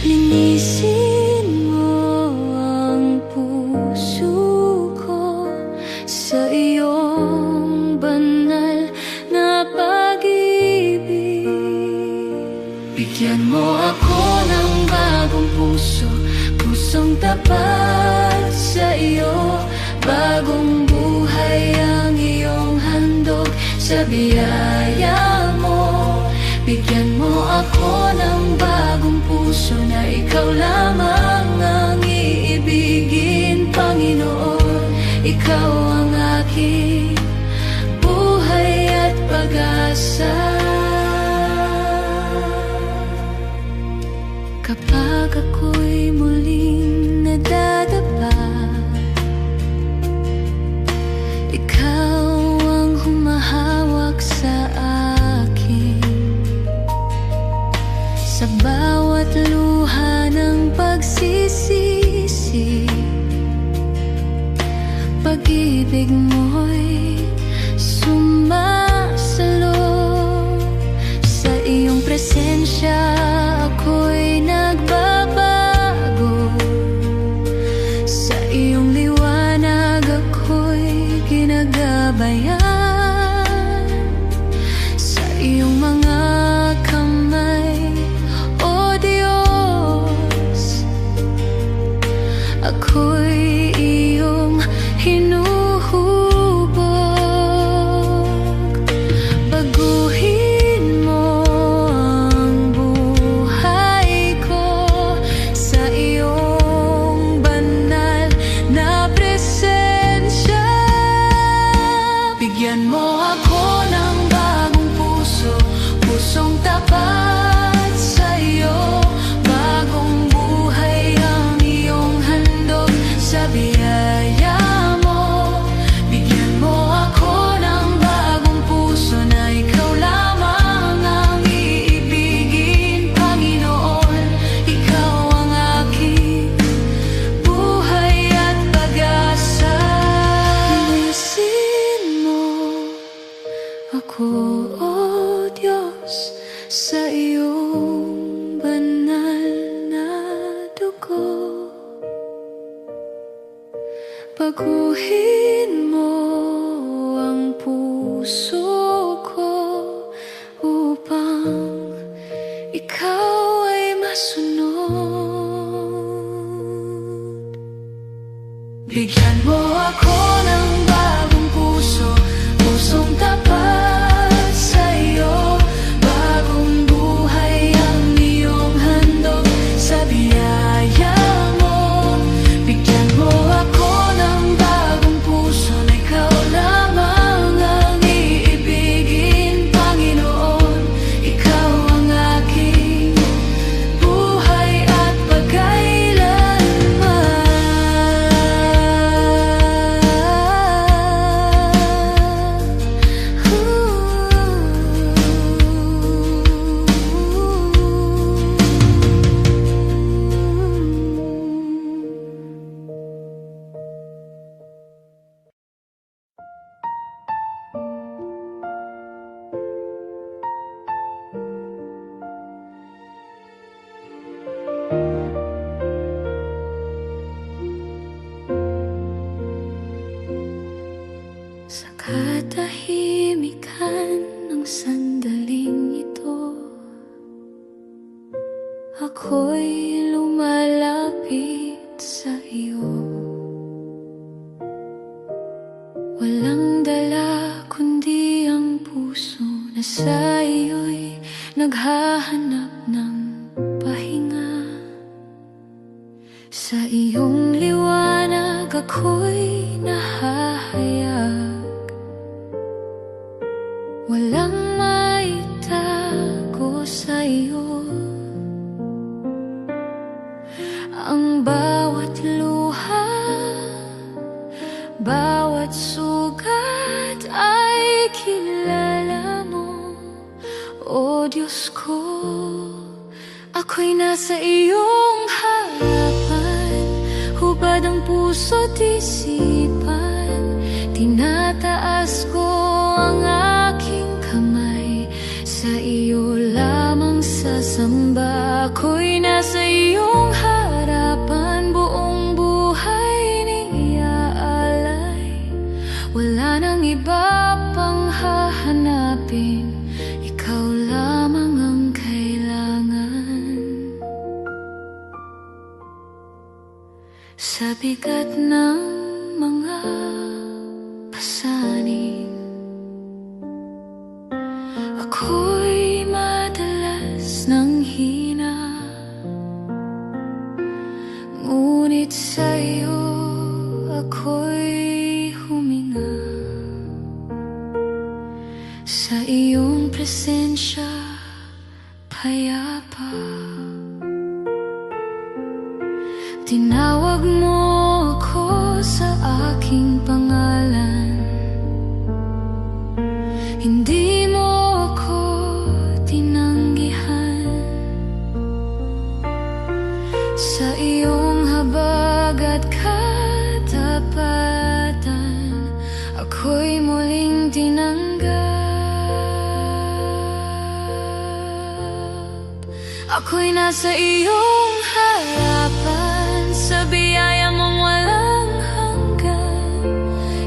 Linisin mo ang puso ko sa iyong banal na pag-ibig. Bigyan mo ako ng bagong puso, pusong tapat sa iyo. Bagong buhay ang iyong handog sa biyaya mo. Bigyan mo ako ng bagong puso na ikaw lamang ang iibigin, Panginoon. Ikaw ang aking buhay at pag-asa. Kapag ako'y muling nadadapa, ikaw ang humahawak sa akin. Sa bawat luha ng pagsisisi, pag-ibig mo'y sumasalo. Sa iyong presensya ako'y nagbabago, sa iyong liwanag ako'y ginagabayan. Sa iyong mga kamay, O Diyos, ako'y iyong hinuhubog. Baguhin mo ang buhay ko sa iyong banal na presensya. Bigyan mo ako ng bagong puso, pusong tapat sa iyo. Bagong buhay ang iyong handog sa biyaya mo. Bigyan mo ako ng bagong puso na ikaw lamang ang iibigin, Panginoon. Ikaw ang aking buhay at pag-asa. Linisin mo ako, O Diyos, sa iyong banal na dugo. Baguhin mo ang puso ko upang ikaw ay masunod. Bigyan mo ako ng bagong puso, pusong tapat sa iyo. Bagong buhay ang iyong handog sa biyaya mo. Bigyan mo ako ng bagong puso na ikaw lamang ang iibigin, Panginoon. Ikaw ang aking buhay lumalapit sa iyo. Walang dala kundi ang puso na sa iyo'y naghahanap ng pahinga. Sa iyong liwanag ako'y nahahayag, walang maitago sa iyo. Ang bawat luha, bawat sugat ay kilala mo, O Diyos ko. Ako'y nasa iyong harapan, hubad ang puso't isipan. Tinataas ko ang aking kamay, sa iyo lamang sasamba. Ako'y nasa iyong harapan, buong buhay niaalay. Wala nang iba pang hahanapin, ikaw lamang ang kailangan. Sa bigat ng mga pasanin, ako'y madalas nang hina, ngunit sa'yo ako'y huminga. Sa iyong presensya payapa, tinawag mo ako sa aking pangalan. Hindi mo ako tinanggihan. Sa iyong habag at katapatan, ako'y muling tinanggap. Ako'y nasa iyong harapan, sa biyaya mong walang hanggan.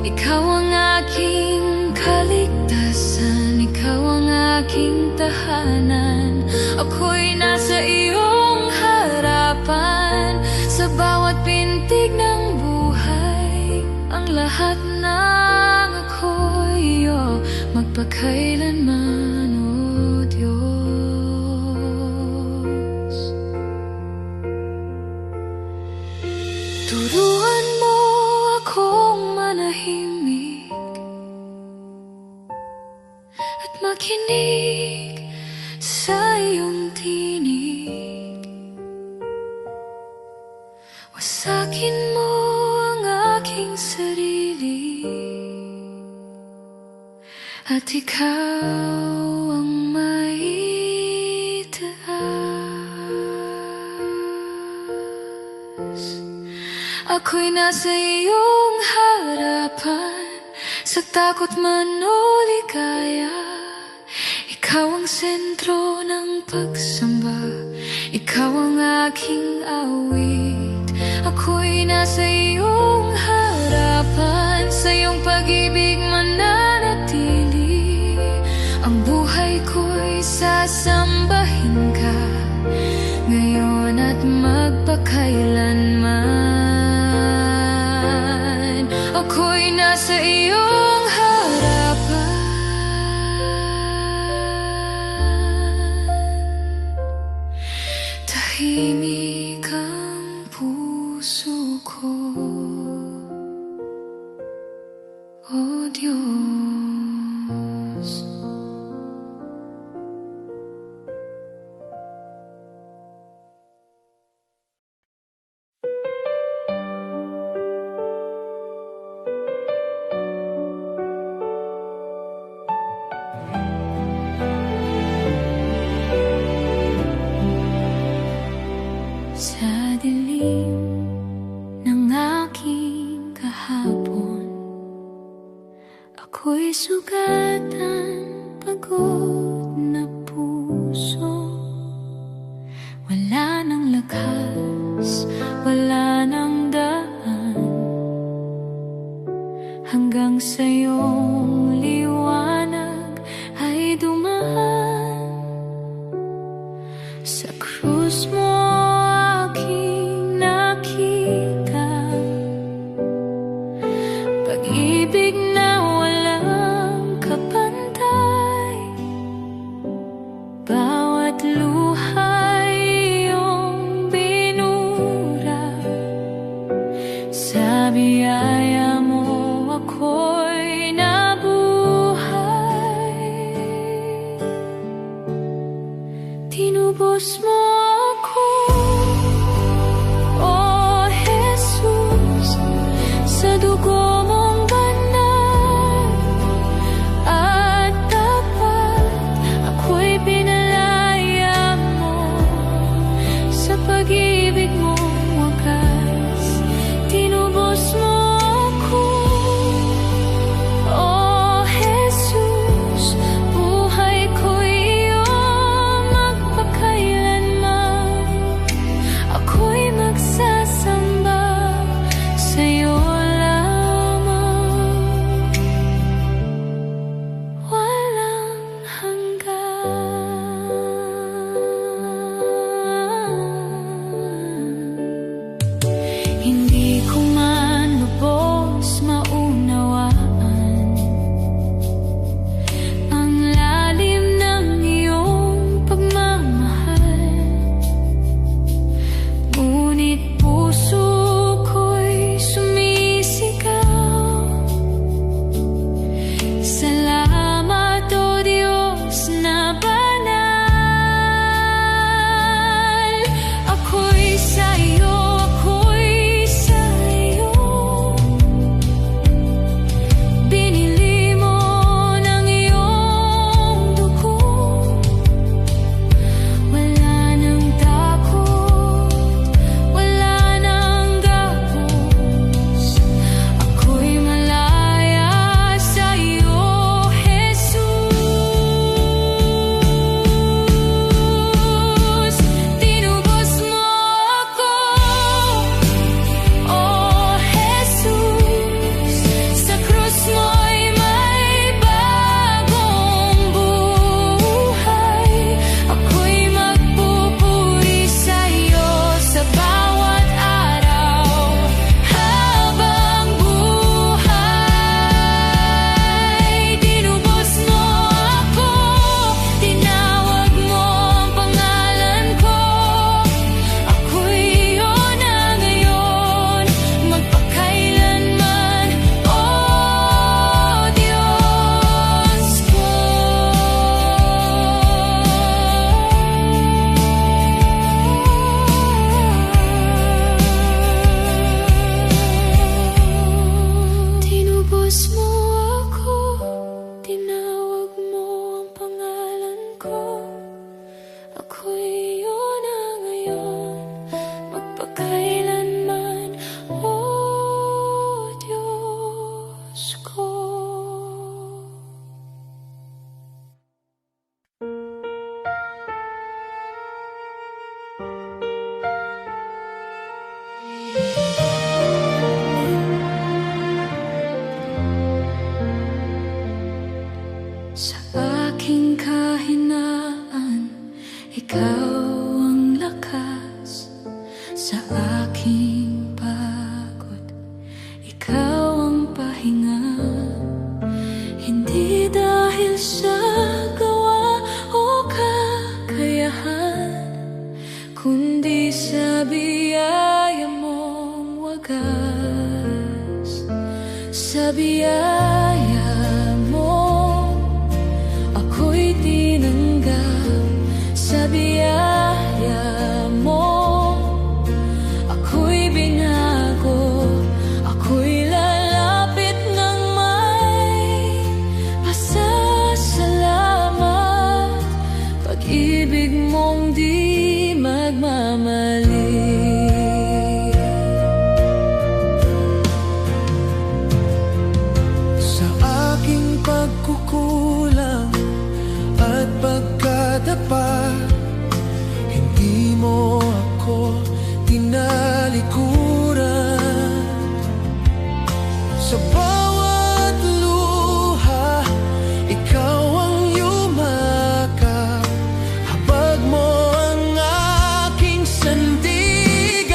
Ikaw ang aking kaligtasan, ikaw ang aking tahanan. Ako'y nasa iyong harapan, sa bawat pintig ng buhay. Ang lahat ng ako'y iyo, magpakailanman, O Diyos. Turuan mo akong manahimik at makinig sa iyong tinig. Wasakin mo ang aking sarili, at ikaw ang maitaas. Ako'y nasa iyong harapan, sa takot man o ligaya. Ikaw ang sentro ng pagsamba, ikaw ang aking awit. Ako'y nasa iyong harapan, sa iyong pag-ibig mananatili. Ang buhay ko'y sasambahin ka, ngayon at magpakailanman. Ako'y nasa iyong harapan, tahimik ang puso ko, O Diyos. Sa dilim ng aking kahapon, ako'y sugatan, pagod na puso. Wala nang lakas, wala nang daan, hanggang sa iyong liwanag ay dumaan. Sa krus mo aking pagod, ikaw ang pahinga. Hindi dahil sa gawa o kakayahan, kundi sa biyaya mong wagas. Sa biyaya mo, ako'y tinanggap. Sa biyaya mo, ako'y binago. Ako'y lalapit ng may pasasalamat. Pag-ibig mong di magmamali. Sa aking pagkukulang at pagkadapa, hindi mo ako tinalikuran. Sa bawat luha, ikaw ang yumakap. Habag mo ang aking sandigan.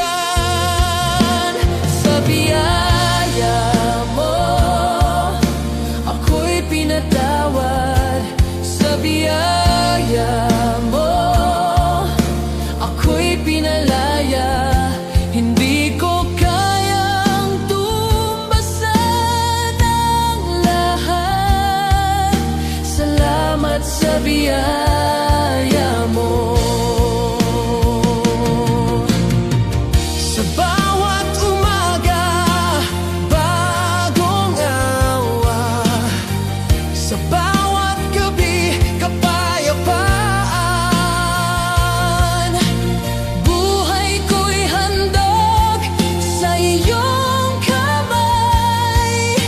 Sa biyaya mo, ako'y pinatawad. Sa biyaya mo, ako'y pinalaya. Hindi ko kayang tumbasan ang lahat. Salamat sa biyaya mo. Sa bawat umaga, bagong awa. Sa bawat gabi, kapayapaan. Buhay ko'y handog sa iyong kamay.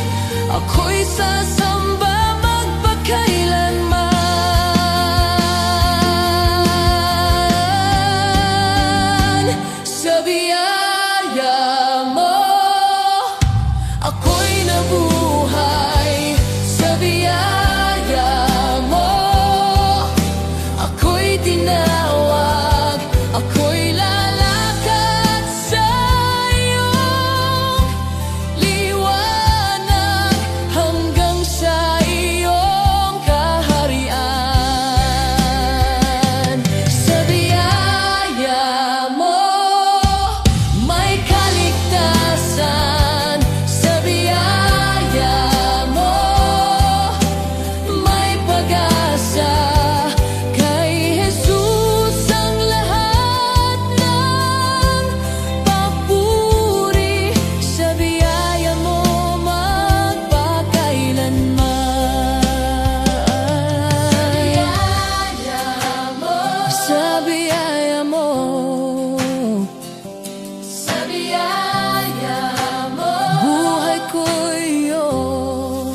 Ako'y sasamba magpakailanman. Sa biyaya mo, ako'y nabuhay. Sa biyaya mo, ako'y tinawag. Ako'y lalakad sa iyong liwanag hanggang sa iyong kaharian. Sa biyaya mo, may kaligtasan. Sa biyaya mo, may pag-asa. Kay Jesus ang lahat ng papuri. Sa biyaya mo magpakailanman. Sa biyaya mo, sa biyaya mo, buhay ko'y iyong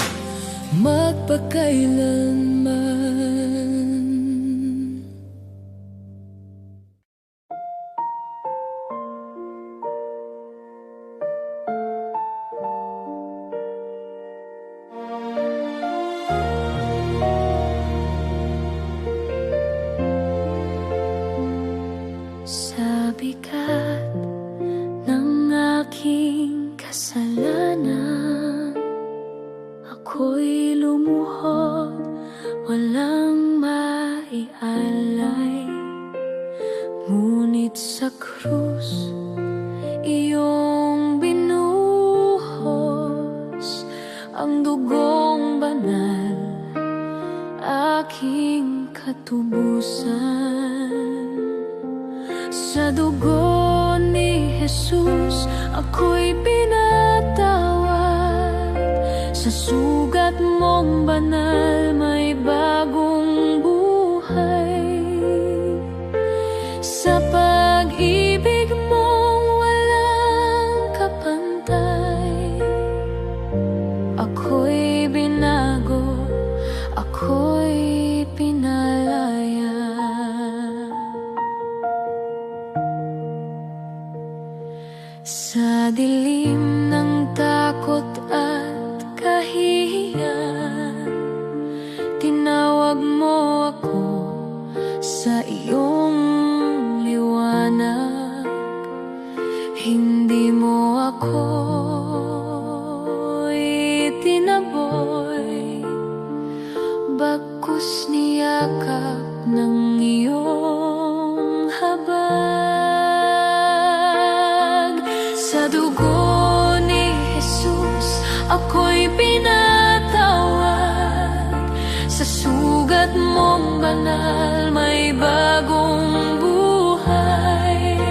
magpakailanman. Sa bigat ng aking kasalanan, ako'y lumuhod, walang maialay. Ngunit sa krus, iyong binuhos ang dugong banal, aking katubusan. Sa dugo ni Jesus, ako'y pinatawad. Sa sugat mong banal, may bagong buhay. Sa pag-ibig mong walang kapantay, ako'y binago, ako'y pinalaya. Sa dilim ng takot at kahihiyan, tinawag mo ako sa iyong liwanag. Hindi mo ako itinaboy, bagkus niyakap ng iyong habag. Sa dugo ni Jesus ako'y pinatawad, sa sugat mong banal may bagong buhay.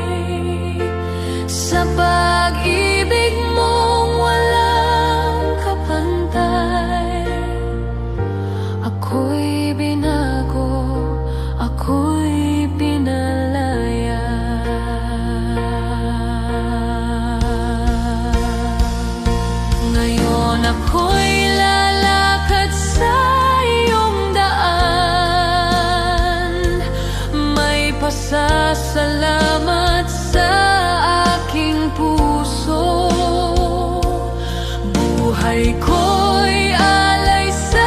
Sa pag-ibig mong walang kapantay, ako'y binago, ako'y pinalaya. Ngayon ako'y lalakad sa iyong daan, may pasasalamat sa aking puso. Buhay ko'y alay sa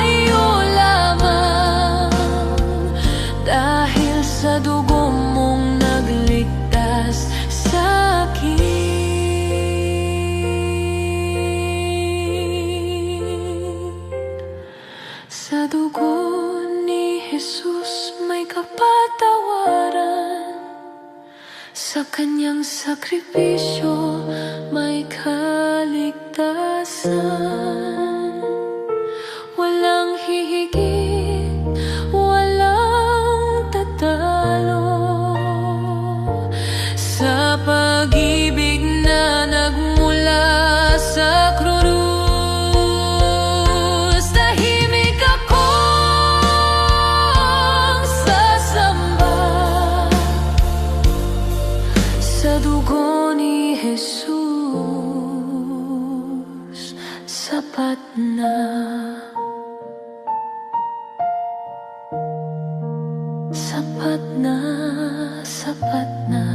iyo lamang, dahil sa dugo mong nagligtas sa'kin. Sa dugo ni Jesus may kapatawaran, sa kanyang sakripisyo may kaligtasan. Walang hihigit, walang tatalo sa pag-ibig na nagmula sa krus. Tahimik akong sasamba sa dugo ni Jesus, sapat na. Sapat na, sapat na.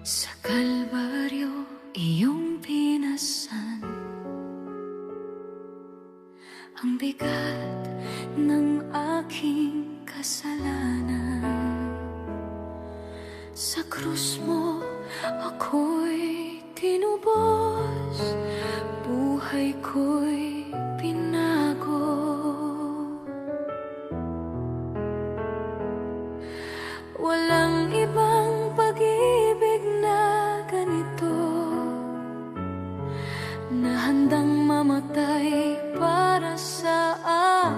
Sa Kalbaryo iyong pinasan ang bigat ng aking kasalanan. Sa krus mo ako'y tinubos, buhay ko'y pinago. Walang ibang pag-ibig na ganito, na handang mamatay para sa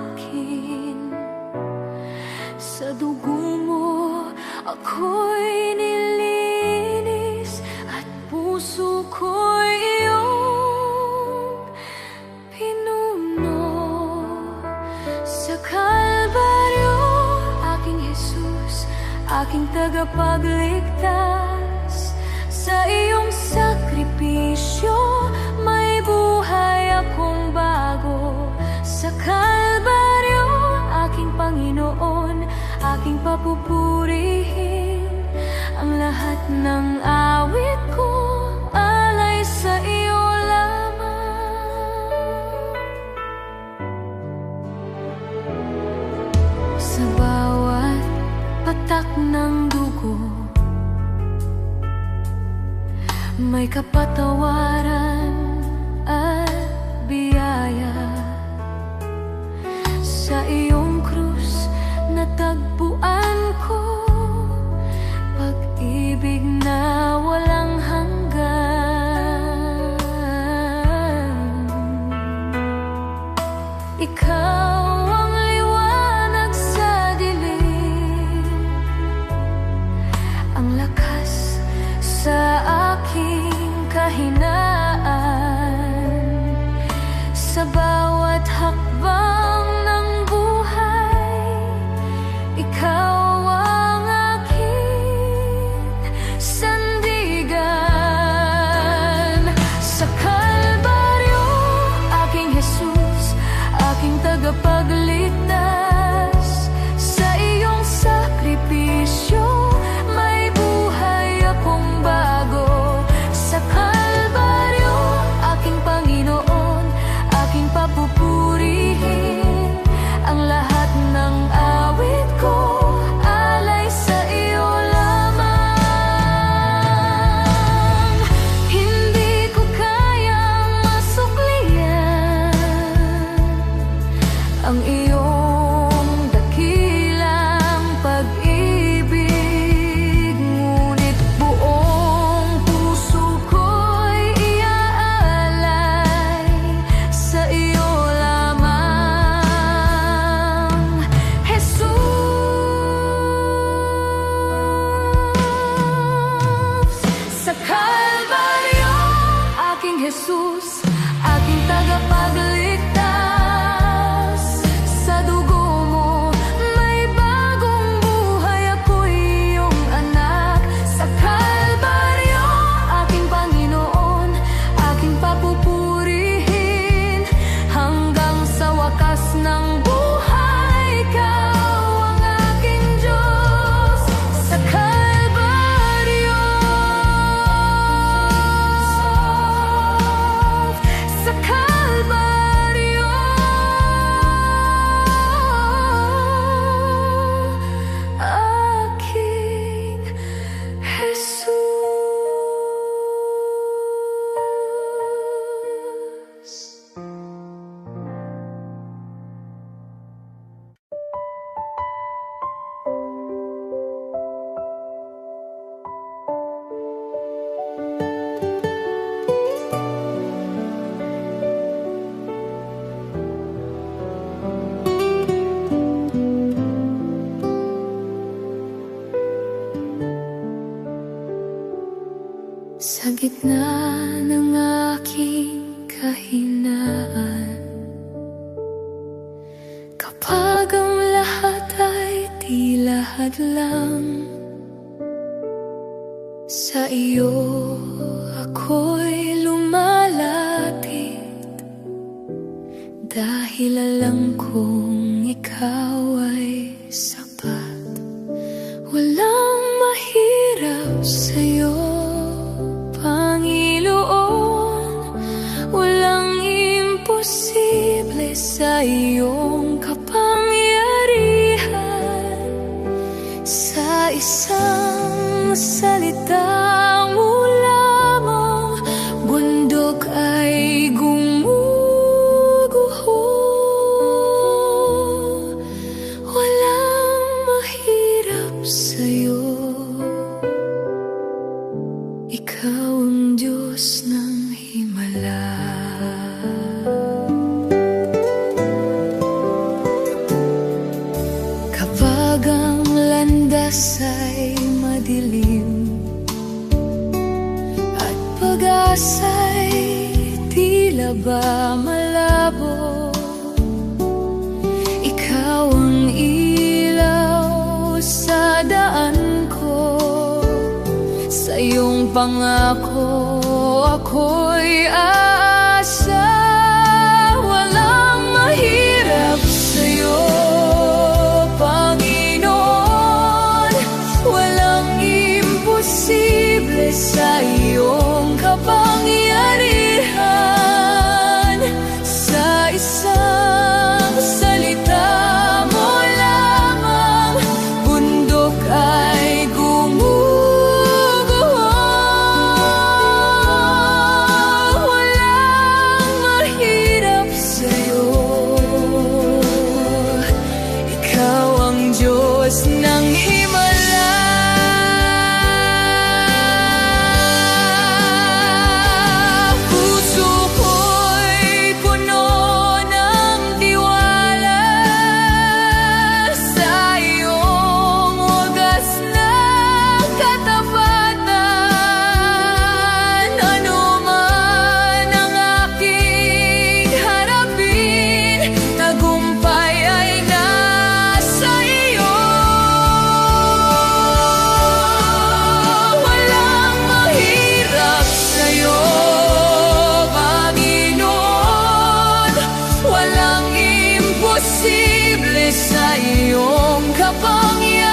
akin. Sa dugo mo ako'y nilinis, at puso ko'y iyong pinuno. Sa Kalbaryo aking Jesus, aking tagapagligtas, sa iyong sakripisyo may buhay akong bago. Sa Kalbaryo aking Panginoon, aking papupurihin, ang lahat ng awit ko alay sa iyo lamang. Sa bawat patak ng dugo may kapatawaran at biyaya. Sa iyong krus natagpuan ko pag-ibig na walang hanggan. Ikaw ang liwanag sa dilim, ang lakas sa aking kahinaan. Sa bawat hakbang ng buhay gitna ng aking kahinaan, kapag ang lahat ay tila hadlang, sa iyo ako'y lumalapit, dahil alam kong ikaw ay sapat. Walang mahirap sa'yo, Panginoon. Walang imposible sa iyong kapangyarihan. Sa isang salita mo lamang, bundok ay gumuguho. Walang mahirap sa'yo, ikaw ang Diyos ng himala. Kapag ang landas ay madilim at pag-asa'y tila ba malabo, ikaw ang ilaw sa daan ko. Sa iyong pangako ako'y aasa. Walang mahirap sa'yo, Panginoon. Walang imposible sa iyong kapangyarihan. Sa isang salita mo lamang, bundok ay gumuguho. Walang mahirap sa'yo, ikaw ang Diyos ng himala. Puso ko'y puno ng tiwala sa iyong wagas na katapatan. Ano man ang aking harapin, tagumpay ay nasa iyo. Walang mahirap sa'yo, Panginoon. Walang imposible sa iyong kapangyarihan.